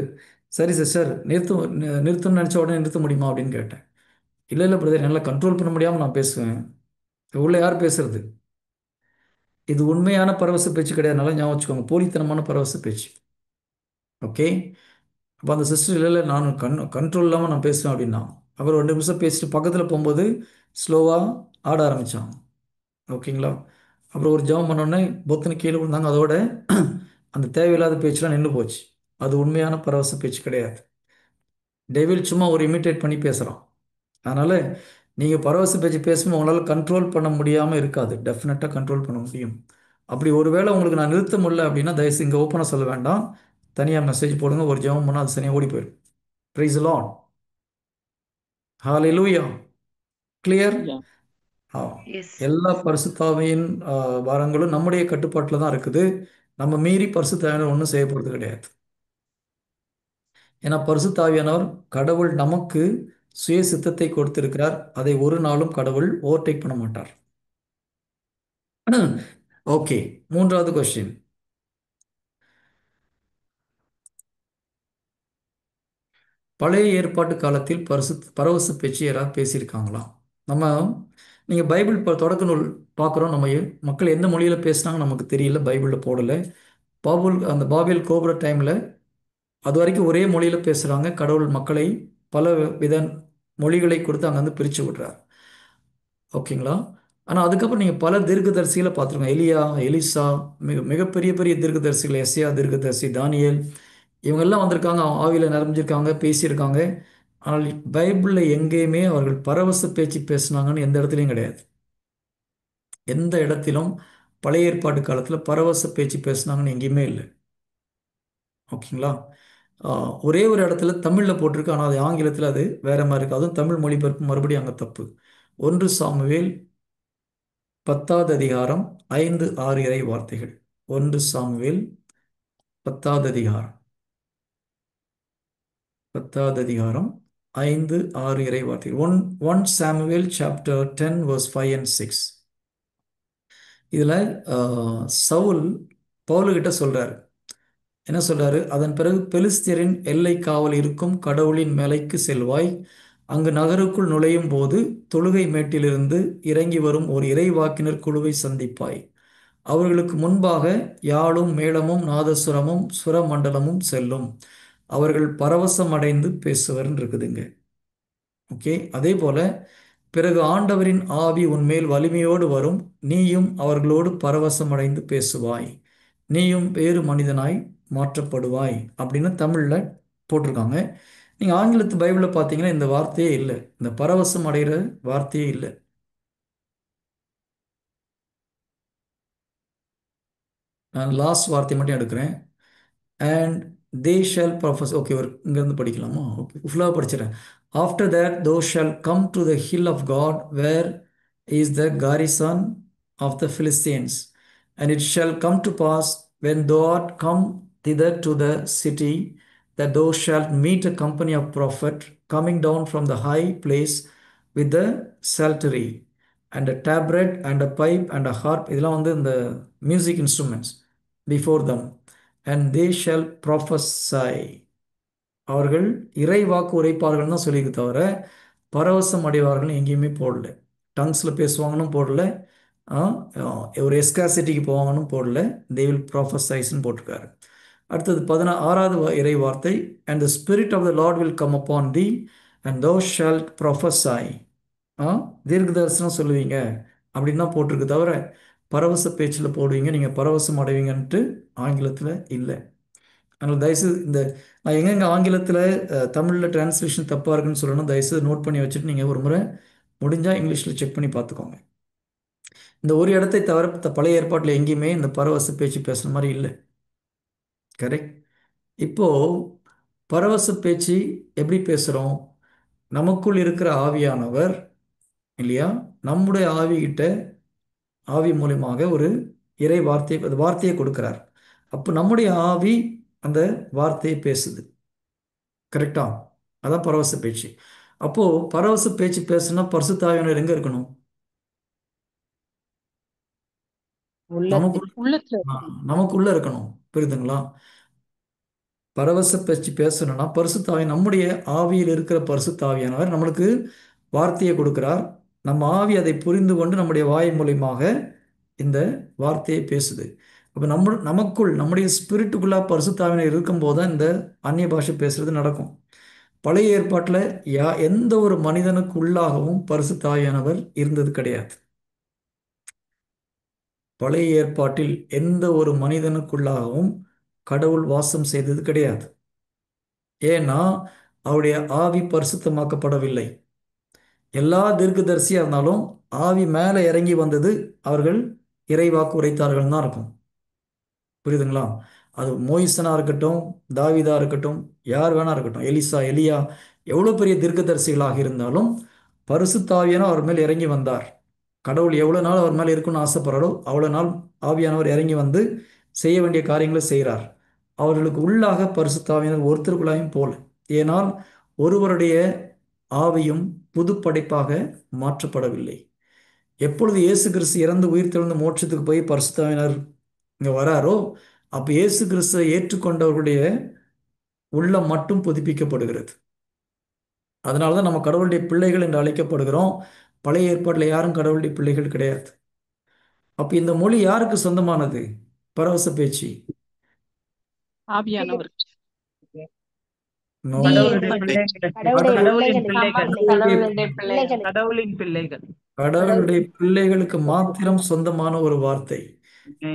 சரி சிஸ்டர் நிறுத்தணும்னு நினச்ச உடனே நிறுத்த முடியுமா அப்படின்னு கேட்டேன். இல்லை இல்லை பிரதர், என்னால் கண்ட்ரோல் பண்ண முடியாமல் நான் பேசுவேன். உள்ள யார் பேசுறது? இது உண்மையான பரவச பேச்சு கிடையாது. நல்லா ஞாபகம் வச்சுக்கோங்க, போலித்தனமான பரவச பேச்சு. ஓகே. அப்போ அந்த சிஸ்டர் இல்லை இல்லை நான் கண்ட்ரோல் இல்லாமல் நான் பேசுவேன் அப்படின்னா, அப்புறம் 2 நிமிஷம் பேசிட்டு பக்கத்தில் போகும்போது ஸ்லோவாக ஆட ஆரம்பித்தாங்க. ஓகேங்களா? அப்புறம் ஒரு ஜெபம் பண்ணோடனே பொத்துன்னு கீழே விழுந்தாங்க. அதோட அந்த தேவையில்லாத பேச்செலாம் நின்று போச்சு. அது உண்மையான பரவச பேச்சு கிடையாது. டெவில் சும்மா ஒரு இமிட்டேட் பண்ணி பேசுகிறான். அதனால் நீங்கள் பரவச பேச்சு பேசும்போது உங்களால் கண்ட்ரோல் பண்ண முடியாமல் இருக்காது. டெஃபினட்டாக கண்ட்ரோல் பண்ண முடியும். அப்படி ஒருவேளை உங்களுக்கு நான் நிறுத்த முடியல அப்படின்னா தயவுசெய்து இங்கே ஓப்பனாக சொல்ல வேண்டாம், தனியாக மெசேஜ் போடுங்க. ஒரு ஜெபம் பண்ணால் அது சரியாக ஓடி போயிடும். Price the Lord. Hallelujah. Clear? எல்லா பரிசுத்தாவியின் வரங்களும் நம்முடைய கட்டுப்பாட்டில் தான் இருக்குது. நம்ம மீறி பரிசுத்தாவியானவர் ஒன்றும் செய்ய போகிறது கிடையாது. ஏன்னா பரிசுத்தாவியானவர் கடவுள் நமக்கு சுய சித்தத்தை கொடுத்திருக்கிறார். அதை ஒரு நாளும் கடவுள் ஓவர்டேக் பண்ண மாட்டார். ஓகே. 3வது கொஸ்டின். பழைய ஏற்பாட்டு காலத்தில் பரவச பேச்சு யாராவது பேசியிருக்காங்களா? நீங்கள் பைபிள் இப்போ தொடக்க நூல் பார்க்குறோம். நம்ம மக்கள் எந்த மொழியில் பேசுனாங்க நமக்கு தெரியல, பைபிளில் போடலை. அந்த பாபேல் கோபுர டைமில் அது வரைக்கும் ஒரே மொழியில் பேசுகிறாங்க. கடவுள் மக்களை பல வித மொழிகளை கொடுத்து அங்கேருந்து பிரித்து விடுறார். ஓகேங்களா? ஆனால் அதுக்கப்புறம் நீங்கள் பல தீர்க்கதரிசிகளை பார்த்துருக்கோங்க. எலியா, எலிசா, மிகப்பெரிய பெரிய தீர்க்கதரிசிகள், எஸ்யா தீர்க்கதரிசி, தானியேல், இவங்கெல்லாம் வந்திருக்காங்க, ஆவியில் நிறைஞ்சிருக்காங்க, பேசியிருக்காங்க. ஆனால் பைபிளில் எங்கேயுமே அவர்கள் பரவச பேச்சு பேசுனாங்கன்னு எந்த இடத்துலையும் கிடையாது. எந்த இடத்திலும் பழைய ஏற்பாட்டு காலத்தில் பரவச பேச்சு பேசுனாங்கன்னு எங்கேயுமே இல்லை. ஓகேங்களா? ஒரே ஒரு இடத்துல தமிழில் போட்டிருக்கு, ஆனால் அது ஆங்கிலத்தில் அது வேற மாதிரி இருக்குது. அதுவும் தமிழ் மொழிபெயர்ப்பு மறுபடியும் அங்கே தப்பு. 1 சாமுவேல் 10வது அதிகாரம் 5, 6 இறை வார்த்தைகள். 1 சாமுவேல் 10வது அதிகாரம் 5, 6 இறை வார்த்தைகள். 1 சாமுவேல் சாப்டர் 10 verse 5 and 6. இதில் சவுல் பவுலுக்கிட்ட சொல்கிறார். என்ன சொல்றாரு? அதன் பிறகு பெலிஸ்தியரின் எல்லை காவல் இருக்கும் கடவுளின் மலைக்கு செல்வாய். அங்கு நகருக்குள் நுழையும் போது தொழுகை மேட்டிலிருந்து இறங்கி வரும் ஒரு இறைவாக்கினர் குழுவை சந்திப்பாய். அவர்களுக்கு முன்பாக யாழும் மேளமும் நாதசுரமும் சுரமண்டலமும் செல்லும். அவர்கள் பரவசம் அடைந்து பேசுவர்ன்னு இருக்குதுங்க. ஓகே. அதே போல பிறகு ஆண்டவரின் ஆவி உன்மேல் வலிமையோடு வரும், நீயும் அவர்களோடு பரவசம் அடைந்து பேசுவாய், நீயும் வேறு மனிதனாய் மாற்றப்படுவாய் அப்படின்னு தமிழில் போட்டிருக்காங்க. நீங்கள் ஆங்கிலத்து பைபிளில் பார்த்தீங்கன்னா இந்த வார்த்தையே இல்லை, இந்த பரவசம் அடைகிற வார்த்தையே இல்லை. நான் லாஸ்ட் வார்த்தை மட்டும் எடுக்கிறேன். And they shawl profess. Okay, ஒரு இங்கேருந்து படிக்கலாமா? ஓகே, ஃபுல்லாக படிச்சிடறேன். After that, thou shalt come to the hill of God, where is the garrison of the Philistines. And it shall come to pass, when thou art come thither to the city, that thou shalt meet a company of prophets coming down from the high place with the psaltery and a tabret and a pipe and a harp. இதெல்லாம் வந்து இந்த music instruments before them. And they shall prophesy. அவர்கள் இறைவாக்கு உரைப்பார்கள் தான் சொல்லியிருக்கு தவிர பரவசம் அடைவார்கள் எங்கேயுமே போடல. டங்ஸில் பேசுவாங்கன்னு போடல. ஒரு எஸ்காசிட்டிக்கு போவாங்கன்னு போடல. தே வில் ப்ராஃபசைஸ்ன்னு போட்டிருக்காரு. அடுத்தது 16வது இறை வார்த்தை, and the spirit of the Lord will come upon thee and thou shalt prophesy. தீர்க்க தரிசனம் சொல்லுவீங்க அப்படின்னு தான் போட்டிருக்கு தவிர பரவச பேச்சில் போடுவீங்க, நீங்கள் பரவசம் அடைவீங்கன்ட்டு ஆங்கிலத்தில் இல்லை. அதனால் தயவுசெய்து இந்த நான் எங்கெங்கே ஆங்கிலத்தில் தமிழில் டிரான்ஸ்லேஷன் தப்பாக இருக்குன்னு சொல்லணும், தயவுசெய்து நோட் பண்ணி வச்சுட்டு நீங்கள் ஒரு முறை முடிஞ்சால் இங்கிலீஷில் செக் பண்ணி பார்த்துக்கோங்க. இந்த ஒரு இடத்தை தவிர பழைய ஏற்பாட்டில் எங்கேயுமே இந்த பரவச பேச்சு பேசுகிற மாதிரி இல்லை. கரெக்ட். இப்போது பரவச பேச்சு எப்படி பேசுகிறோம்? நமக்குள் இருக்கிற ஆவியானவர் இல்லையா, நம்முடைய ஆவி மூலமாக ஒரு இறை வார்த்தையை கொடுக்கிறார். அப்போ நம்முடைய ஆவி அந்த வார்த்தையை பேசுது. கரெக்டா? அதான் பரவச பேச்சு. அப்போ பரவச பேச்சு பேசுனா பரிசுத்த ஆவியானவர் எங்க இருக்கணும்? நமக்குள்ள இருக்கணும். புரியுதுங்களா? பரவச பேச்சு பேசணும்னா பரிசுத்த ஆவி, நம்முடைய ஆவியில் இருக்கிற பரிசுத்த ஆவியானவர் நம்மளுக்கு வார்த்தையை கொடுக்கிறார். நம்ம ஆவி அதை புரிந்து கொண்டு நம்முடைய வாய் மூலியமாக இந்த வார்த்தையை பேசுது. அப்போ நமக்குள் நம்முடைய ஸ்பிரிட்டுக்குள்ளே பரிசுத்தாவினர் இருக்கும்போது தான் இந்த அந்நிய பாஷை பேசுறது நடக்கும். பழைய ஏற்பாட்டில் எந்த ஒரு மனிதனுக்குள்ளாகவும் பரிசுத்தாவியானவர் இருந்தது கிடையாது. பழைய ஏற்பாட்டில் எந்த ஒரு மனிதனுக்குள்ளாகவும் கடவுள் வாசம் செய்தது கிடையாது. ஏன்னா அவருடைய ஆவி பரிசுத்தமாக்கப்படவில்லை. எல்லா தீர்க்கதரிசியாக இருந்தாலும் ஆவி மேலே இறங்கி வந்தது, அவர்கள் இறைவாக்கு உரைத்தார்கள் தான் இருக்கும். புரியுதுங்களா? அது மோயிசனாக இருக்கட்டும், தாவீதா இருக்கட்டும், யார் வேணா இருக்கட்டும், எலியா, எவ்வளோ பெரிய தீர்க்கதரிசிகளாக இருந்தாலும் பரிசுத்தாவியானவர் அவர் மேல் இறங்கி வந்தார். கடவுள் எவ்வளோ நாள் அவர் மேலே இருக்குன்னு ஆசைப்படுறாரோ அவ்வளோ நாள் ஆவியானவர் இறங்கி வந்து செய்ய வேண்டிய காரியங்களை செய்கிறார். அவர்களுக்கு உள்ளாக பரிசுத்தாவியானவர் ஒருத்தருக்குள்ளாயும் போல. ஏனால் ஒருவருடைய ஆவியும் புது படைப்பாக மாற்றப்படவில்லை. எப்பொழுது இயேசு கிறிஸ்து இறந்து உயிர் தெழுந்து மோட்சத்துக்கு போய் பரிசுத்தாவினர் இங்கே வராரோ அப்போ இயேசு கிறிஸ்துவை ஏற்றுக்கொண்டவர்களுடைய உள்ளம் மட்டும் புதுப்பிக்கப்படுகிறது. அதனால தான் நம்ம கடவுளுடைய பிள்ளைகள் என்று அழைக்கப்படுகிறோம். பழைய ஏற்பாட்டில் யாரும் கடவுளுடைய பிள்ளைகள் கிடையாது. அப்போ இந்த மொழி யாருக்கு சொந்தமானது? பரவச பேச்சு கடவுளுடைய பிள்ளைகளுக்கு மாத்திரம் சொந்தமான ஒரு வார்த்தை.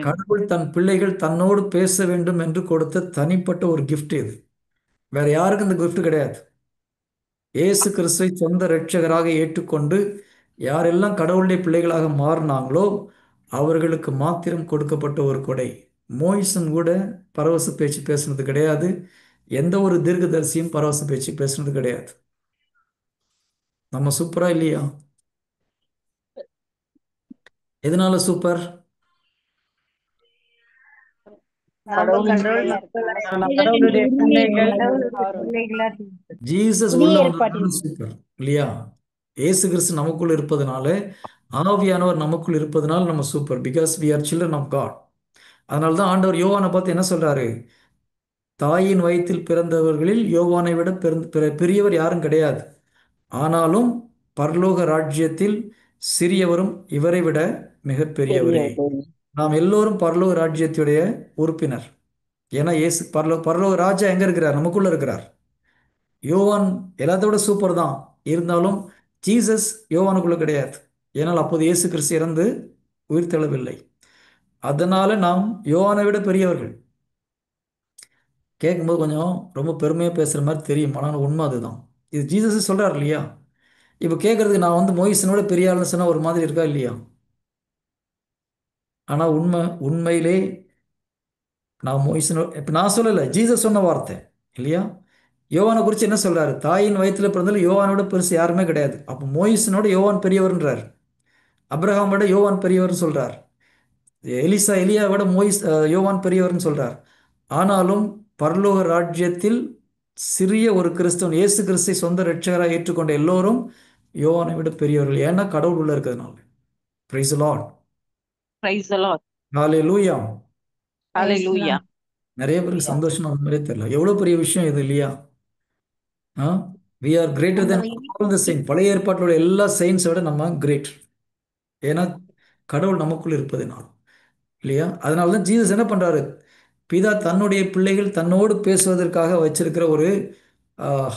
கடவுள் தன் பிள்ளைகள் தன்னோடு பேச வேண்டும் என்று கொடுத்த தனிப்பட்ட ஒரு கிஃப்ட் இது. வேற யாருக்கும் இந்த கிஃப்ட் கிடையாது. இயேசு கிறிஸ்துவை சொந்த இரட்சகராக ஏற்றுக்கொண்டு யாரெல்லாம் கடவுளுடைய பிள்ளைகளாக மாறினாங்களோ அவர்களுக்கு மாத்திரம் கொடுக்கப்பட்ட ஒரு கொடை. மோயிசன் கூட பரவச பேச்சு பேசுனது கிடையாது. எந்த ஒரு தீர்க்கதரிசியும் பரவச பேச்சு பேசுனது கிடையாது. நம்ம சூப்பரா இல்லையா? எதனால சூப்பர்? ஜீசஸ் உள்ள வந்ததுனால சூப்பர் இல்லையா? இயேசு கிறிஸ்து நமக்குள் இருப்பதனால, ஆவியானவர் நமக்குள் இருப்பதனால நம்ம super. Because we are children of God. அதனால தான் ஆண்டவர் யோவானை பார்த்து என்ன சொல்றாரு? தாயின் வயிற்றில் பிறந்தவர்களில் யோவானை விட பெரியவர் யாரும் கிடையாது. ஆனாலும் பரலோக ராஜ்யத்தில் சிறியவரும் இவரை விட மிக பெரியவரே. நாம் எல்லோரும் பரலோக ராஜ்யத்துடைய உறுப்பினர். ஏன்னா இயேசு பரலோக ராஜா எங்க இருக்கிறார்? நமக்குள்ள இருக்கிறார். யோவான் எல்லாத்தோட சூப்பர் தான், இருந்தாலும் ஜீசஸ் யோவானுக்குள்ள கிடையாது. ஏன்னால் அப்போது இயேசு கிறிஸ்து இறந்து உயிர் தெழவில்லை. அதனால நாம் யோவானை விட பெரியவர்கள். கேட்கும்போது கொஞ்சம் ரொம்ப பெருமையாக பேசுகிற மாதிரி தெரியும், ஆனால் உண்மை அதுதான். இது ஜீசஸ் சொல்கிறார் இல்லையா? இப்போ கேட்குறதுக்கு நான் வந்து மோயிசனோட பெரிய ஆளுன்னு சொன்னால் ஒரு மாதிரி இருக்கா இல்லையா? ஆனால் உண்மையிலே நான் மோயிசனோ இப்போ நான் சொல்லலை, ஜீசஸ் சொன்ன வார்த்தை இல்லையா? யோவானை குறித்து என்ன சொல்றாரு? தாயின் வயித்துல பிறந்தாலும் யோவானோட பெருசு யாருமே கிடையாது. அப்போ மோயிசனோட யோவான் பெரியவர்ன்றார். அப்ரஹாமோட யோவான் பெரியவர்னு சொல்றார். எலியாவோட யோவான் பெரியவர்னு சொல்றார். ஆனாலும் பரலோக ராஜ்யத்தில் சிறிய ஒரு கிறிஸ்தவன் இயேசு கிறிஸ்தை சொந்த இரட்சகராக ஏற்றுக்கொண்ட எல்லோரும் யோவானை விட பெரியவர்கள். ஏன்னா கடவுள் உள்ள இருக்கிறதுனால. Praise the Lord. Praise the Lord. ஹalleluya. ஹalleluya. நிறைய பேருக்கு சந்தோஷமா அந்த மாதிரியே தெரியல. எவ்வளவு பெரிய விஷயம் இது இல்லையா? we are greater than all the saints. பழைய ஏற்பாட்டில் உள்ள எல்லா saints விட நம்ம கிரேட். ஏன்னா கடவுள் நமக்குள் இருப்பதனால் இல்லையா? அதனால தான் ஜீசஸ் என்ன பண்றாரு? பிதா தன்னுடைய பிள்ளைகள் தன்னோடு பேசுவதற்காக வச்சிருக்கிற ஒரு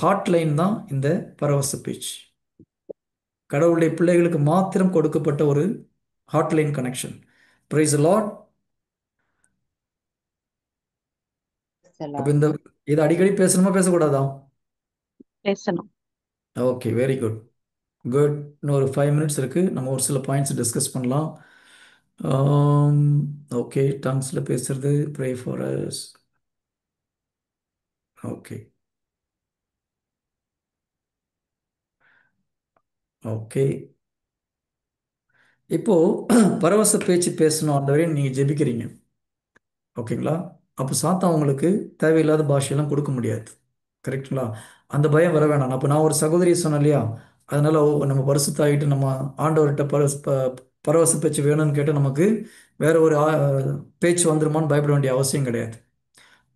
ஹாட்லைன் தான் இந்த பரவச பேச்சு. கடவுளுடைய பிள்ளைகளுக்கு மாத்திரம் கொடுக்கப்பட்ட ஒரு Hotline connection. Price the Lord. அப்ப இதை அடிக்கடி பேசணுமா பேசக்கூடாதா? பேசணும். Okay, very good. குட். இன்னும் ஒரு 5 minutes இருக்கு. நம்ம ஒரு சில பாயிண்ட்ஸ் டிஸ்கஸ் பண்ணலாம். ஓகே, டங்ஸ்ல பேசுறது pray for us. Okay okay இப்போ பரவச பேச்சு பேசணும் அந்த வரையும் நீங்க ஜெபிக்கிறீங்க. ஓகேங்களா? அப்போ சாத்தான் உங்களுக்கு தேவையில்லாத பாஷையெல்லாம் கொடுக்க முடியாது. கரெக்டுங்களா? அந்த பயம் வர வேணாம். அப்போ நான் ஒரு சகோதரி சொன்னேன் இல்லையா? அதனால நம்ம பரிசுத்தாகிட்டு நம்ம ஆண்டவர்கிட்ட பரவச பேச்சு வேணும்னு கேட்டால் நமக்கு வேற ஒரு பேச்சு வந்துருமான்னு பயப்பட வேண்டிய அவசியம் கிடையாது.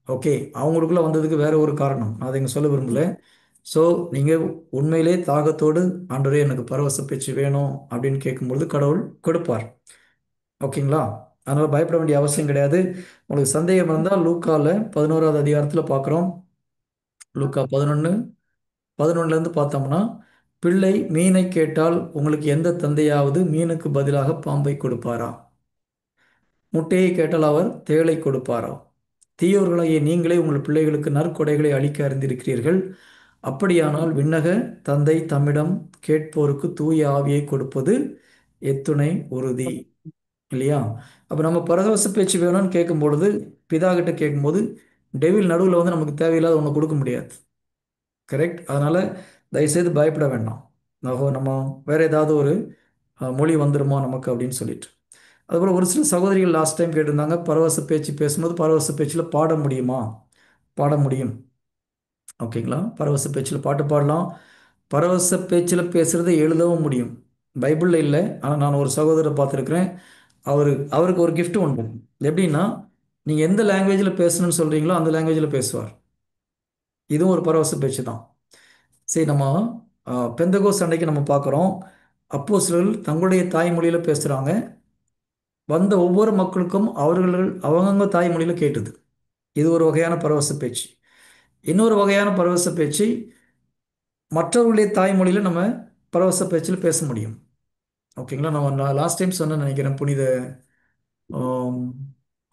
ஓகே, அவங்களுக்குள்ள வந்ததுக்கு வேற ஒரு காரணம் நான் அதை இங்கே சொல்ல விரும்பல. ஸோ நீங்கள் உண்மையிலே தாகத்தோடு ஆண்டவரே எனக்கு பரவச பேச்சு வேணும் அப்படின்னு கேட்கும்பொழுது கடவுள் கொடுப்பார். ஓகேங்களா? அதனால் பயப்பட வேண்டிய அவசியம் கிடையாது. உங்களுக்கு சந்தேகம் இருந்தால் லூக்காவில் 11வது அதிகாரத்தில் பார்க்குறோம். லூக்கா 11:11 பார்த்தோம்னா, பிள்ளை மீனை கேட்டால் உங்களுக்கு எந்த தந்தையாவது மீனுக்கு பதிலாக பாம்பை கொடுப்பாரா? முட்டையை கேட்டால் அவர் தேளை கொடுப்பாரா? தீயோர்களாகிய நீங்களே உங்கள் பிள்ளைகளுக்கு நற்கொடைகளை அளிக்க அறிந்திருக்கிறீர்கள். அப்படியானால் விண்ணக தந்தை தம்மிடம் கேட்போருக்கு தூய ஆவியை கொடுப்பது எத்துணை உறுதி இல்லையா? அப்போ நம்ம பரவச பேச்சு வேணும்னு கேட்கும் பொழுது, பிதா கிட்ட கேட்கும்போது டெவில் நடுவில் வந்து நமக்கு தேவையில்லாத ஒன்று கொடுக்க முடியாது. கரெக்ட்? அதனால் தயவுசெய்து பயப்பட வேண்டாம். நம்ம வேற ஏதாவது ஒரு மொழி வந்துடுமா நமக்கு அப்படின்னு சொல்லிட்டு. அதுபோல் ஒரு சில சகோதரிகள் லாஸ்ட் டைம் கேட்டிருந்தாங்க, பரவச பேச்சு பேசும்போது பரவச பேச்சில் பாட முடியுமா? பாட முடியும். ஓகேங்களா? பரவச பேச்சில் பாட்டு பாடலாம். பரவச பேச்சில் பேசுகிறத எழுதவும் முடியும். பைபிளில் இல்லை, ஆனால் நான் ஒரு சகோதரரை பார்த்துருக்குறேன். அவருக்கு ஒரு gift உண்டு. எப்படின்னா, நீங்கள் எந்த லாங்குவேஜில் பேசணும்னு சொல்கிறீங்களோ அந்த லாங்குவேஜில் பேசுவார். இதுவும் ஒரு பரவச பேச்சு தான். சரி, நம்ம பெந்தகோஸ் அன்னைக்கு நம்ம பார்க்குறோம், அப்போஸ்தலர்கள் தங்களுடைய தாய்மொழியில் பேசுகிறாங்க. வந்த ஒவ்வொரு மக்களுக்கும் அவங்கவுங்க தாய்மொழியில் கேட்டுது. இது ஒரு வகையான பரவச பேச்சு. இன்னொரு வகையான பரவச பேச்சு, மற்றவர்களுடைய தாய்மொழியில் நம்ம பரவச பேச்சில் பேச முடியும். ஓகேங்களா? நான் லாஸ்ட் டைம் சொன்னேன்னு நினைக்கிறேன், புனித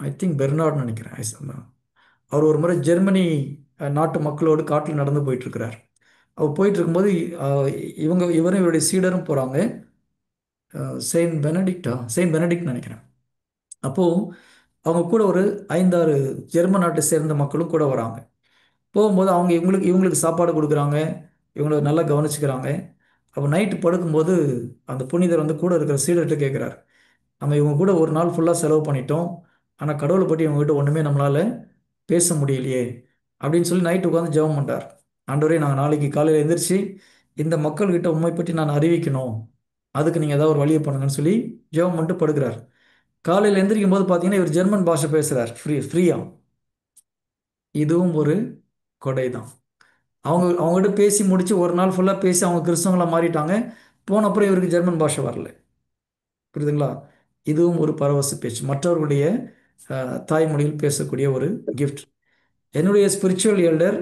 ஐ திங்க் பெர்னார்ட்னு நினைக்கிறேன். அவர் ஒரு முறை ஜெர்மனி நாட்டு மக்களோடு காட்டில் நடந்து போயிட்டுருக்கிறார். அவர் போயிட்டு இருக்கும்போது இவரும் இவருடைய சீடரும் போகிறாங்க. செயின்ட் பெனடிக்ட் நினைக்கிறேன். அப்போது அவங்க கூட ஒரு 5-6 ஜெர்மன் நாட்டை சேர்ந்த மக்களும் கூட வராங்க. போகும்போது அவங்க இவங்களுக்கு சாப்பாடு கொடுக்குறாங்க, இவங்களை நல்லா கவனிச்சுக்கிறாங்க. அப்போ நைட்டு படுக்கும்போது அந்த புனிதர் வந்து கூட இருக்கிற சீடர்கிட்ட கேட்குறாரு, நம்ம இவங்க கூட ஒரு நாள் ஃபுல்லாக செலவு பண்ணிட்டோம், ஆனால் கடவுளை பற்றி இவங்ககிட்ட ஒன்றுமே நம்மளால் பேச முடியலையே அப்படின்னு சொல்லி நைட்டு உட்காந்து ஜெபம் பண்ணுறார். ஆண்டவரே, நாங்கள் நாளைக்கு காலையில் எழுந்திரிச்சு இந்த மக்கள்கிட்ட உண்மை பற்றி நான் அறிவிக்கணும், அதுக்கு நீங்கள் ஏதாவது ஒரு வழியை பண்ணுங்கன்னு சொல்லி ஜெபம் பண்ணிட்டு படுக்கிறார். காலையில் எந்திரிக்கும் போது பார்த்தீங்கன்னா இவர் ஜெர்மன் பாஷை பேசுகிறார் ஃப்ரீயா. இதுவும் ஒரு கொடை தான். அவங்ககிட்ட பேசி முடித்து ஒரு நாள் ஃபுல்லாக பேசி அவங்க கிறிஸ்தவங்களாக மாறிட்டாங்க. போன அப்புறம் இவருக்கு ஜெர்மன் பாஷை வரல. புரியுதுங்களா? இதுவும் ஒரு பரவச பேச்சு, மற்றவர்களுடைய தாய்மொழியில் பேசக்கூடிய ஒரு கிஃப்ட். என்னுடைய ஸ்பிரிச்சுவல் எல்டர்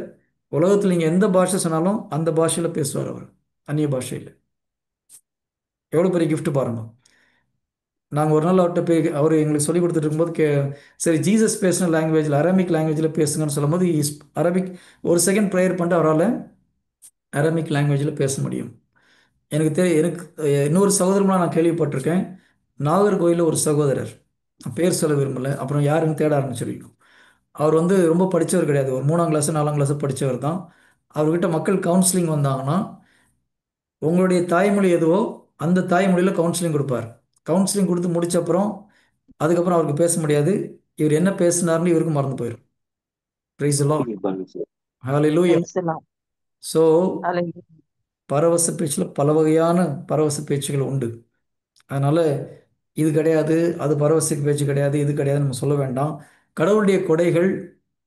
உலகத்தில் நீங்கள் எந்த பாஷை சொன்னாலும் அந்த பாஷையில் பேசுவார். அவர் அந்நிய பாஷையில். எவ்வளோ பெரிய கிஃப்ட் பாருங்க. நாங்கள் ஒரு நாள் அவர்கிட்ட அவர் எங்களுக்கு சொல்லி கொடுத்துட்டு இருக்கும்போது சரி ஜீசஸ் பேசின லாங்குவேஜில் அரபிக் லாங்குவேஜில் பேசுங்கன்னு சொல்லும்போது அரபிக் ஒரு செகண்ட் ப்ரேயர் பண்ணிட்டு அவரால் அரபிக் லாங்குவேஜில் பேச முடியும். எனக்கு இன்னொரு சகோதரமாக நான் கேள்விப்பட்டிருக்கேன். நாகர்கோயிலில் ஒரு சகோதரர், பேர் சொல்ல விரும்பலை, அப்புறம் யாருன்னு தேட ஆரம்பிச்சிருக்கோம். அவர் வந்து ரொம்ப படித்தவர் கிடையாது, ஒரு 3ஆம் கிளாஸ் 4ஆம் கிளாஸ் படித்தவர் தான். அவர்கிட்ட மக்கள் கவுன்சிலிங் வந்தாங்கன்னா உங்களுடைய தாய்மொழி எதுவோ அந்த தாய்மொழியில் கவுன்சிலிங் கொடுப்பார். கவுன்சிலிங் கொடுத்து முடிச்ச அப்புறம் அதுக்கப்புறம் அவருக்கு பேச முடியாது. இவர் என்ன பேசினார்னு இவருக்கு மறந்து போயிடும். Price the Lord. Hallelujah. Praise the Lord. So Hallelujah. பரவச பேச்சில் பல வகையான பரவச பேச்சுகள் உண்டு. அதனால் இது கிடையாது, அது பரவச பேச்சு கிடையாது, இது கிடையாது நம்ம சொல்ல வேண்டாம். கடவுளுடைய கொடைகள்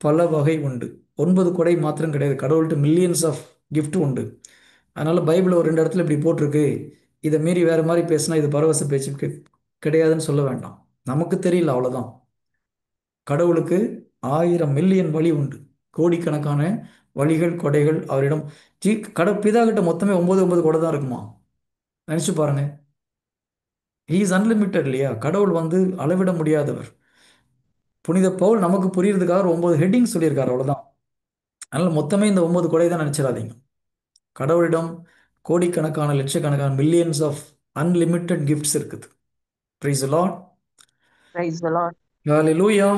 பல வகை உண்டு. 9 கொடை மாத்திரம் கிடையாது, கடவுள்கிட்ட மில்லியன்ஸ் ஆஃப் gift உண்டு. அதனால் பைபிள் ஒரு 2 இடத்துல இப்படி போட்டிருக்கு, இதை மீறி வேறு மாதிரி பேசினா இது பரவச பேச்சு கிடையாதுன்னு சொல்ல வேண்டாம். நமக்கு தெரியல, அவ்வளோதான். கடவுளுக்கு 1000 மில்லியன் வழி உண்டு, கோடிக்கணக்கான வழிகள் கொடைகள் அவரிடம். பிதா கிட்ட மொத்தமே 9 கொடை தான் இருக்குமா? நினச்சி பாருங்க. ஹீ இஸ் அன்லிமிட்டட் இல்லையா? கடவுள் அளவிட முடியாதவர். புனித பவுல் நமக்கு புரியுறதுக்காக 9 ஹெட்டிங் சொல்லியிருக்காரு, அவ்வளோதான். அதனால் மொத்தமே இந்த 9 கொடை தான் நினச்சிடாதீங்க. கடவுளிடம் கோடிக்கணக்கான லட்சக்கணக்கான மில்லியன்ஸ் ஆஃப் அன்லிமிட்டட் கிஃப்ட்ஸ் இருக்குது. Price the Lord. Praise the Lord. Hallelujah.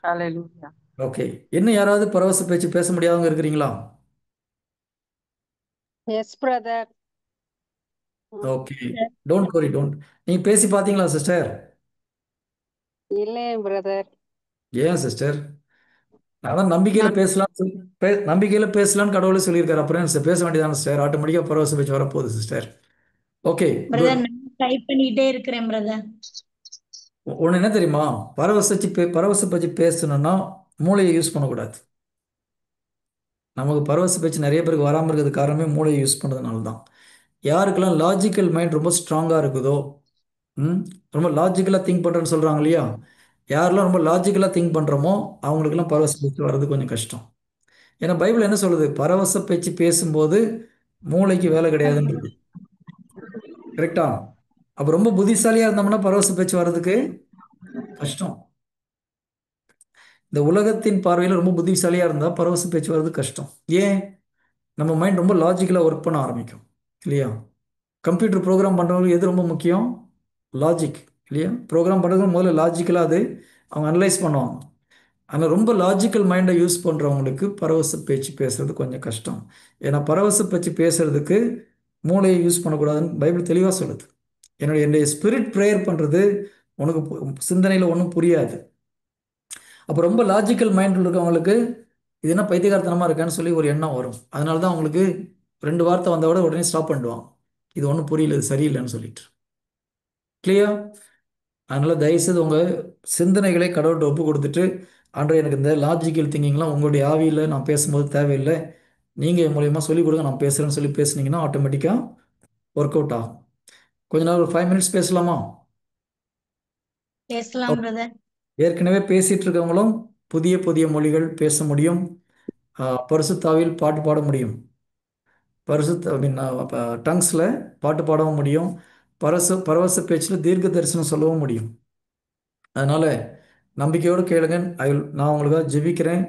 Hallelujah. Okay. என்ன யாராவது பரவச பேச்சு பேச முடியாதவங்க இருக்கிறீங்களா? Yes brother. Okay, don't worry, don't. நீங்க பேசி பார்த்தீங்களா சிஸ்டர்? இல்லை பிரதர். ஏன் சிஸ்டர்? அதான் நம்பிக்கையில நம்பிக்கையில பேசலாம்னு கடவுளே சொல்லியிருக்காரு. அப்புறம் பேச வேண்டியதான சிஸ்டர்? ஆட்டோமேட்டிக்கா பரவச பேச்சு வரப்போகுது சிஸ்டர். ஓகே, பிரதர் நான் டைப் பண்ணிட்டே இருக்கிறேன் பிரதர். ஒன்று என்ன தெரியுமா? பரவச பேச்சு பேசணும்னா மூளையை யூஸ் பண்ணக்கூடாது. நமக்கு பரவச பேச்சு நிறைய பேருக்கு வராமல் இருக்கிறது காரணமே மூளையை யூஸ் பண்ணுறதுனால தான். யாருக்கெல்லாம் லாஜிக்கல் மைண்ட் ரொம்ப ஸ்ட்ராங்காக இருக்குதோ, ரொம்ப லாஜிக்கலாக திங்க் பண்ணுறேன்னு சொல்கிறாங்க இல்லையா? யாரெல்லாம் ரொம்ப லாஜிக்கலாக திங்க் பண்ணுறோமோ அவங்களுக்கெல்லாம் பரவச பேச்சு வர்றது கொஞ்சம் கஷ்டம். ஏன்னா பைபிள் என்ன சொல்லுது? பரவச பேச்சு பேசும்போது மூளைக்கு வேலை கிடையாதுன்றது. கரெக்டா? அப்போ ரொம்ப புத்திசாலியாக இருந்தோம்னா பரவச பேச்சு வர்றதுக்கு கஷ்டம். இந்த உலகத்தின் பார்வையில் ரொம்ப புத்திசாலியாக இருந்தால் பரவச பேச்சு வர்றது கஷ்டம். ஏன்? நம்ம மைண்ட் ரொம்ப லாஜிக்கலாக ஒர்க் பண்ண ஆரம்பிக்கும் இல்லையா? கம்ப்யூட்டர் ப்ரோக்ராம் பண்ணுறவங்களுக்கு எது ரொம்ப முக்கியம்? லாஜிக் இல்லையா? ப்ரோக்ராம் பண்ணுறதுக்கு முதல்ல லாஜிக்கலாக அது அவங்க அனலைஸ் பண்ணுவாங்க. ஆனால் ரொம்ப லாஜிக்கல் மைண்டை யூஸ் பண்ணுறவங்களுக்கு பரவச பேச்சு பேசுறது கொஞ்சம் கஷ்டம். ஏன்னா பரவச பேச்சு பேசுறதுக்கு மூளையை யூஸ் பண்ணக்கூடாதுன்னு பைபிள் தெளிவாக சொல்லுது. என்னுடைய ஸ்பிரிட் ப்ரேயர் பண்ணுறது உனக்கு சிந்தனையில் ஒன்றும் புரியாது. அப்போ ரொம்ப லாஜிக்கல் மைண்டில் இருக்கவங்களுக்கு இது என்ன பைத்தியகாரத்தனமாக இருக்கான்னு சொல்லி ஒரு எண்ணம் வரும். அதனால தான் அவங்களுக்கு 2 வார்த்தை வந்தால் கூட உடனே ஸ்டாப் பண்ணிடுவாங்க. இது ஒன்றும் புரியல, இது சரியில்லைன்னு சொல்லிட்டு. கிளியர்? அதனால் தயவுசெய்து உங்கள் சிந்தனைகளை கடவுள்கிட்ட ஒப்பு கொடுத்துட்டு, ஆண்டவரே எனக்கு இந்த லாஜிக்கல் திங்கிங்லாம் உங்களுடைய ஆவியில் நான் பேசும்போது தேவையில்லை, நீங்கள் என் மூலியமாக சொல்லிக் கொடுங்க, நான் பேசுகிறேன்னு சொல்லி பேசுனீங்கன்னா ஆட்டோமேட்டிக்காக ஒர்க் அவுட் ஆகும். கொஞ்ச நேரம் ஒரு 5 மினிட்ஸ் பேசலாமா? பேசலாம் பிரதர். ஏற்கனவே பேசிகிட்டு இருக்கவங்களும் புதிய புதிய மொழிகள் பேச முடியும், பரிசுத்தாவில் பாட்டு பாட முடியும், டங்ஸில் பாட்டு பாடவும் முடியும், பரவச பேச்சில் தீர்க்க தரிசனம் சொல்லவும் முடியும். அதனால் நம்பிக்கையோடு கேளுங்க. நான் உங்களுக்காக ஜெபிக்கிறேன்.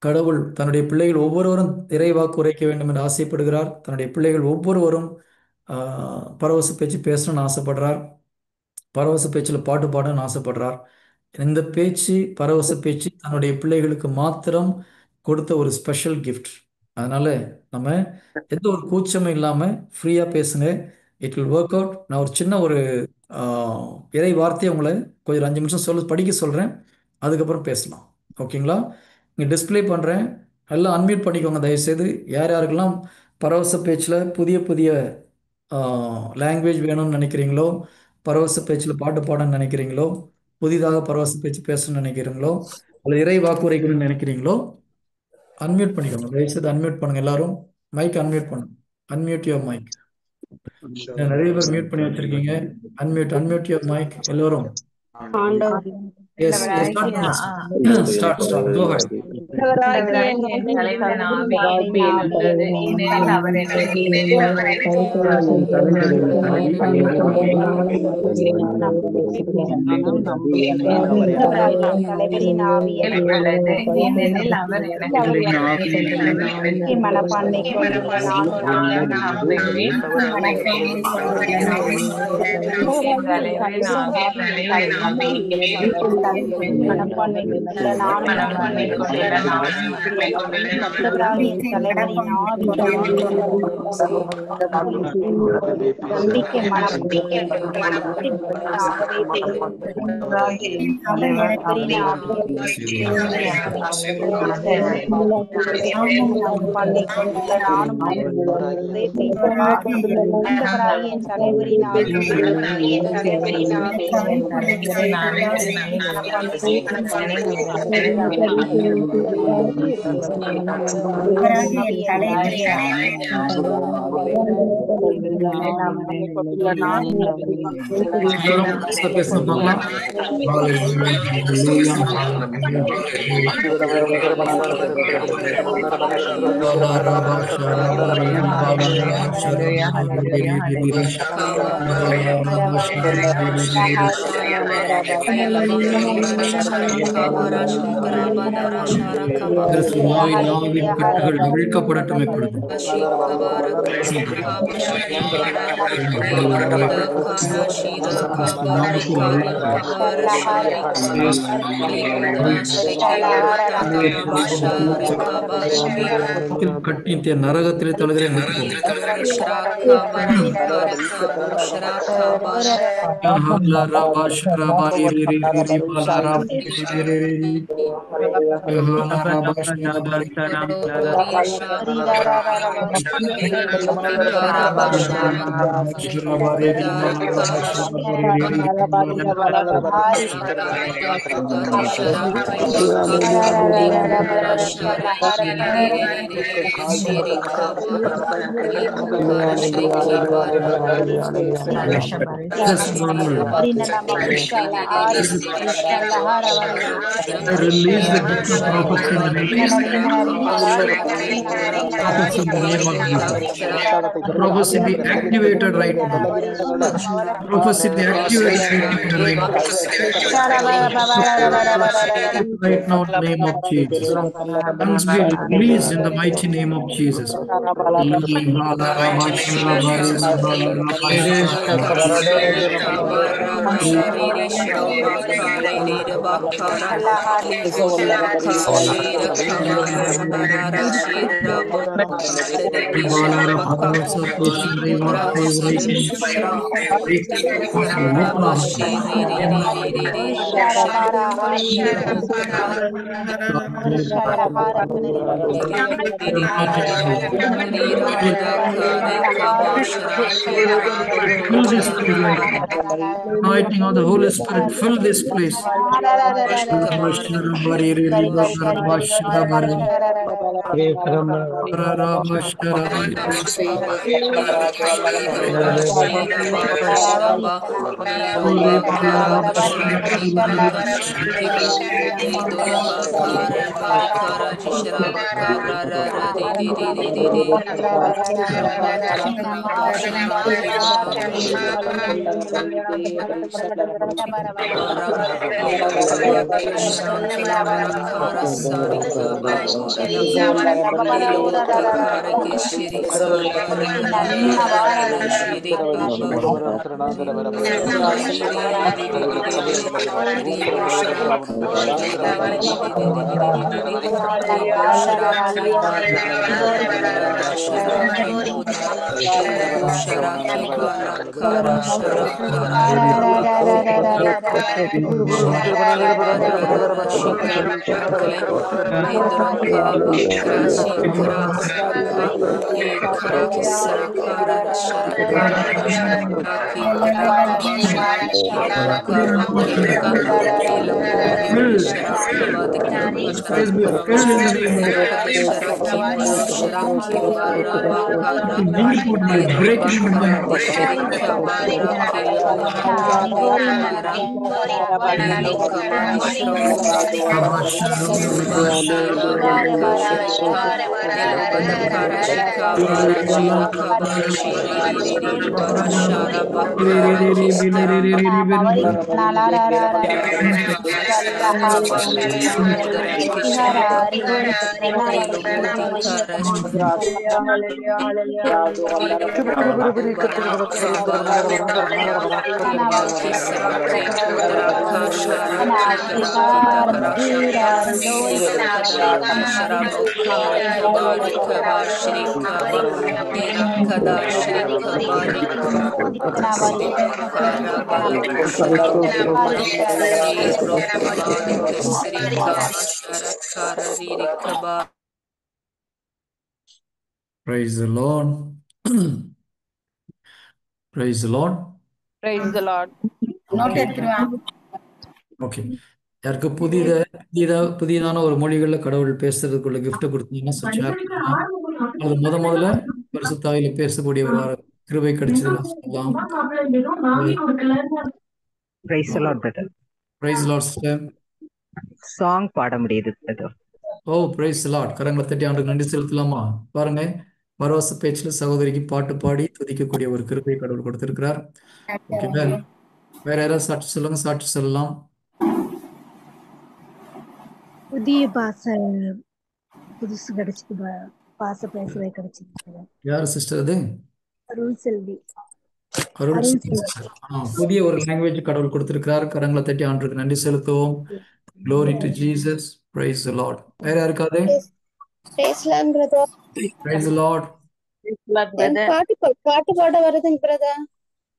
கடவுள் தன்னுடைய பிள்ளைகள் ஒவ்வொருவரும் இறைவாக்கு உரைக்க வேண்டும் என்று ஆசைப்படுகிறார். தன்னுடைய பிள்ளைகள் ஒவ்வொருவரும் பரவச பேச்சு பேசணும்னு ஆசைப்படுறார். பரவச பேச்சில் பாட்டு பாடணும்னு ஆசைப்படுறார். இந்த பேச்சு, பரவச பேச்சு தன்னுடைய பிள்ளைகளுக்கு மாத்திரம் கொடுத்த ஒரு ஸ்பெஷல் கிஃப்ட். அதனால் நம்ம எந்த ஒரு கூச்சமும் இல்லாமல் ஃப்ரீயாக பேசுங்க. It will work out. நான் ஒரு சின்ன இறை வார்த்தையை உங்களை கொஞ்சம் 5 நிமிஷம் படிக்க சொல்கிறேன், அதுக்கப்புறம் பேசலாம். ஓகேங்களா? இங்கே டிஸ்பிளே பண்ணுறேன், எல்லாம் அன்மியூட் பண்ணிக்கோங்க தயவுசெய்து. யார் யாருக்கெல்லாம் பரவச பேச்சில் புதிய புதிய லாங்குவேஜ் வேணும்னு நினைக்கிறீங்களோ, பரவச பேச்சில் பாட்டு பாடணும்னு நினைக்கிறீங்களோ, புதிதாக பரவச பேச்சு பேசணும்னு நினைக்கிறீங்களோ, அல்லது இறை வாக்குரைக்கணும்னு நினைக்கிறீங்களோ, அன்மியூட் பண்ணிக்கோங்க தயவுசெய்து. அன்மியூட் பண்ணுங்க, எல்லாரும் மைக் அன்மியூட் பண்ணுங்க. Unmute your mic. நிறைய பேர் மியூட் பண்ணி வச்சிருக்கீங்க. அன்மியூட் யுவர் மைக் எல்லாரும். Yes, start. Go ahead. மனப்பான்மை கொண்டுள்ள நானும் நம்பிக்கை மனப்பான்மை நம்பிக்கை மனப்பான்மை கொண்டுள்ள நானும் என் தலைவரின் நாவின் கட்டுகள் அவிழ்க்கப்படட்டும் எப்பொழுது கட்டி நரகத்திலே தழுகிறேன் I release the gift of prophecy in the name of Jesus. Prophecy be activated right now. Prophecy be activated right now in the name of Jesus. Tongues be released in the mighty name of Jesus. Fill this place, anointing of the Holy Spirit, fill this place. Praise the Lord. Praise the Lord. Praise the Lord. Okay. Okay, யாருக்கு புதியதான ஒரு மொழிகளில் கடவுள் பேசுறதுக்குள்ள கிஃப்ட் கொடுத்தீங்கன்னா ஷேர் பண்ணுங்க. அது முதல்ல பரிசுத்தாவில பேசக்கூடிய ஒரு கிருபை கிடைச்சதுன்னா சொல்லலாம். Praise the Lord, brother. Praise the Lord, sister. Song பாட முடியுது brother. O, praise the Lord. கரங்களை தட்டி ஆண்டுக்கு நன்றி செலுத்தலாமா? பாருங்க, பரவச பேச்சுல சகோதரிக்கு பாட்டு பாடி துதிக்கக்கூடிய ஒரு கிருபை கடவுள் கொடுத்திருக்கிறார். ஓகே, வேற யாராவது சாட்சி சொல்லுங்க, சாட்சி சொல்லலாம். புதிய பாச புதுசு கிடைச்சது, பாச பேசவே கிடைச்சது. யாரு சிஸ்டர் அது? அருள் செல்வி. புதிய ஒரு லாங்குவேஜ் கடவுள் கொடுத்திருக்கிறார். கரங்களை தட்டி ஆண்டுக்கு நன்றி செலுத்துவோம். Glory to Jesus. Praise the Lord. வேற யாருக்காவது? Praise the Lord. பாட்டு பாட வருதுங்க பிரதர்.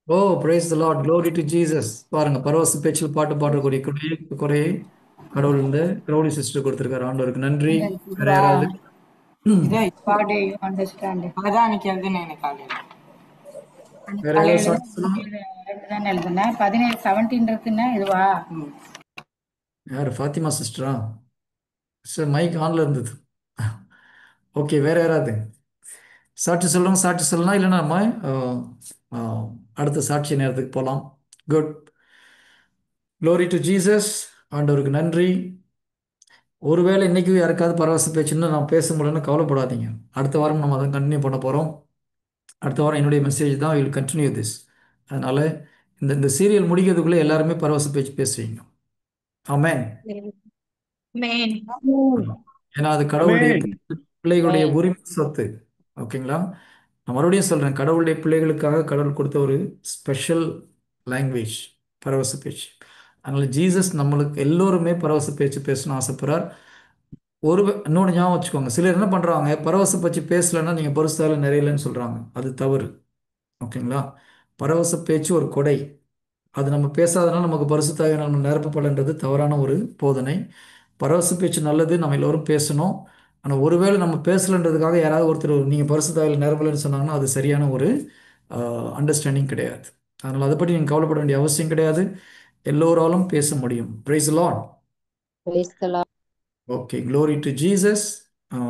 ஓ, praise the Lord. Glory to Jesus. பாருங்க, பரவச பேச்சில் பாட்டு பாடக்கூடிய குறையை கடவுள் இந்த கிரௌடி சிஸ்டர் கொடுத்திருக்காரு. ஆண்டவருக்கு நன்றி. வேற யாராவது? வேற யாராவது சாட்சி சொல்லுங்க. யாரு? ஃபாத்திமா சிஸ்டரா? சிஸ்டர் மைக் ஆன்ல இருந்தது. ஓகே, வேற யாராவது சாட்சி சொல்லுங்க. சாட்சி சொல்லலாம், இல்லைன்னா நம்ம அடுத்த சாட்சி நேரத்துக்கு போகலாம். குட். Glory to Jesus. ஆண்டவருக்கு நன்றி. ஒருவேளை இன்னைக்கு யாருக்காவது பரவச பேச்சுன்னு நான் பேச முடியலன்னு கவலைப்படாதீங்க. அடுத்த வாரம் நம்ம அதை கண்டினியூ பண்ண போகிறோம். அடுத்த வாரம் என்னுடைய மெசேஜ் தான், வில் கண்டினியூ திஸ். அதனால இந்த சீரியல் முடிக்கிறதுக்குள்ளே எல்லாருமே பரவச பேச்சு பேசுவீங்க. ஆமென். ஏன்னா அது கடவுளுடைய பிள்ளைகளுடைய உரிமை சொத்து. ஓகேங்களா? நான் மறுபடியும் சொல்றேன், கடவுளுடைய பிள்ளைகளுக்காக கடவுள் கொடுத்த ஒரு ஸ்பெஷல் லாங்குவேஜ் பரவச பேச்சு. அதனால ஜீசஸ் நம்மளுக்கு எல்லோருமே பரவச பேச்சு பேசணும்னு ஆசைப்படுறார். இன்னொன்று ஞாபகம் வச்சுக்கோங்க, சிலர் என்ன பண்ணுறாங்க, பரவச பேச்சு பேசலைன்னா நீங்கள் பரிசுத்தாவில நிறையலன்னு சொல்கிறாங்க. அது தவறு. ஓகேங்களா? பரவச பேச்சு ஒரு கொடை. அது நம்ம பேசாதனால நமக்கு பரிசுத்தாவியால் நம்ம நிரப்பப்படன்றது தவறான ஒரு போதனை. பரவச பேச்சு நல்லது, நம்ம எல்லோரும் பேசணும். ஆனால் ஒருவேளை நம்ம பேசலைன்றதுக்காக யாராவது ஒருத்தர் நீங்கள் பரிசுத்தாவியால் நிரப்பலன்னு சொன்னாங்கன்னா அது சரியான ஒரு அண்டர்ஸ்டாண்டிங் கிடையாது. அதனால் அதை பற்றி நீங்கள் கவலைப்பட வேண்டிய அவசியம் கிடையாது. எல்லோராலும் பேச முடியும். Praise the Lord. Praise the Lord. Okay, glory to Jesus.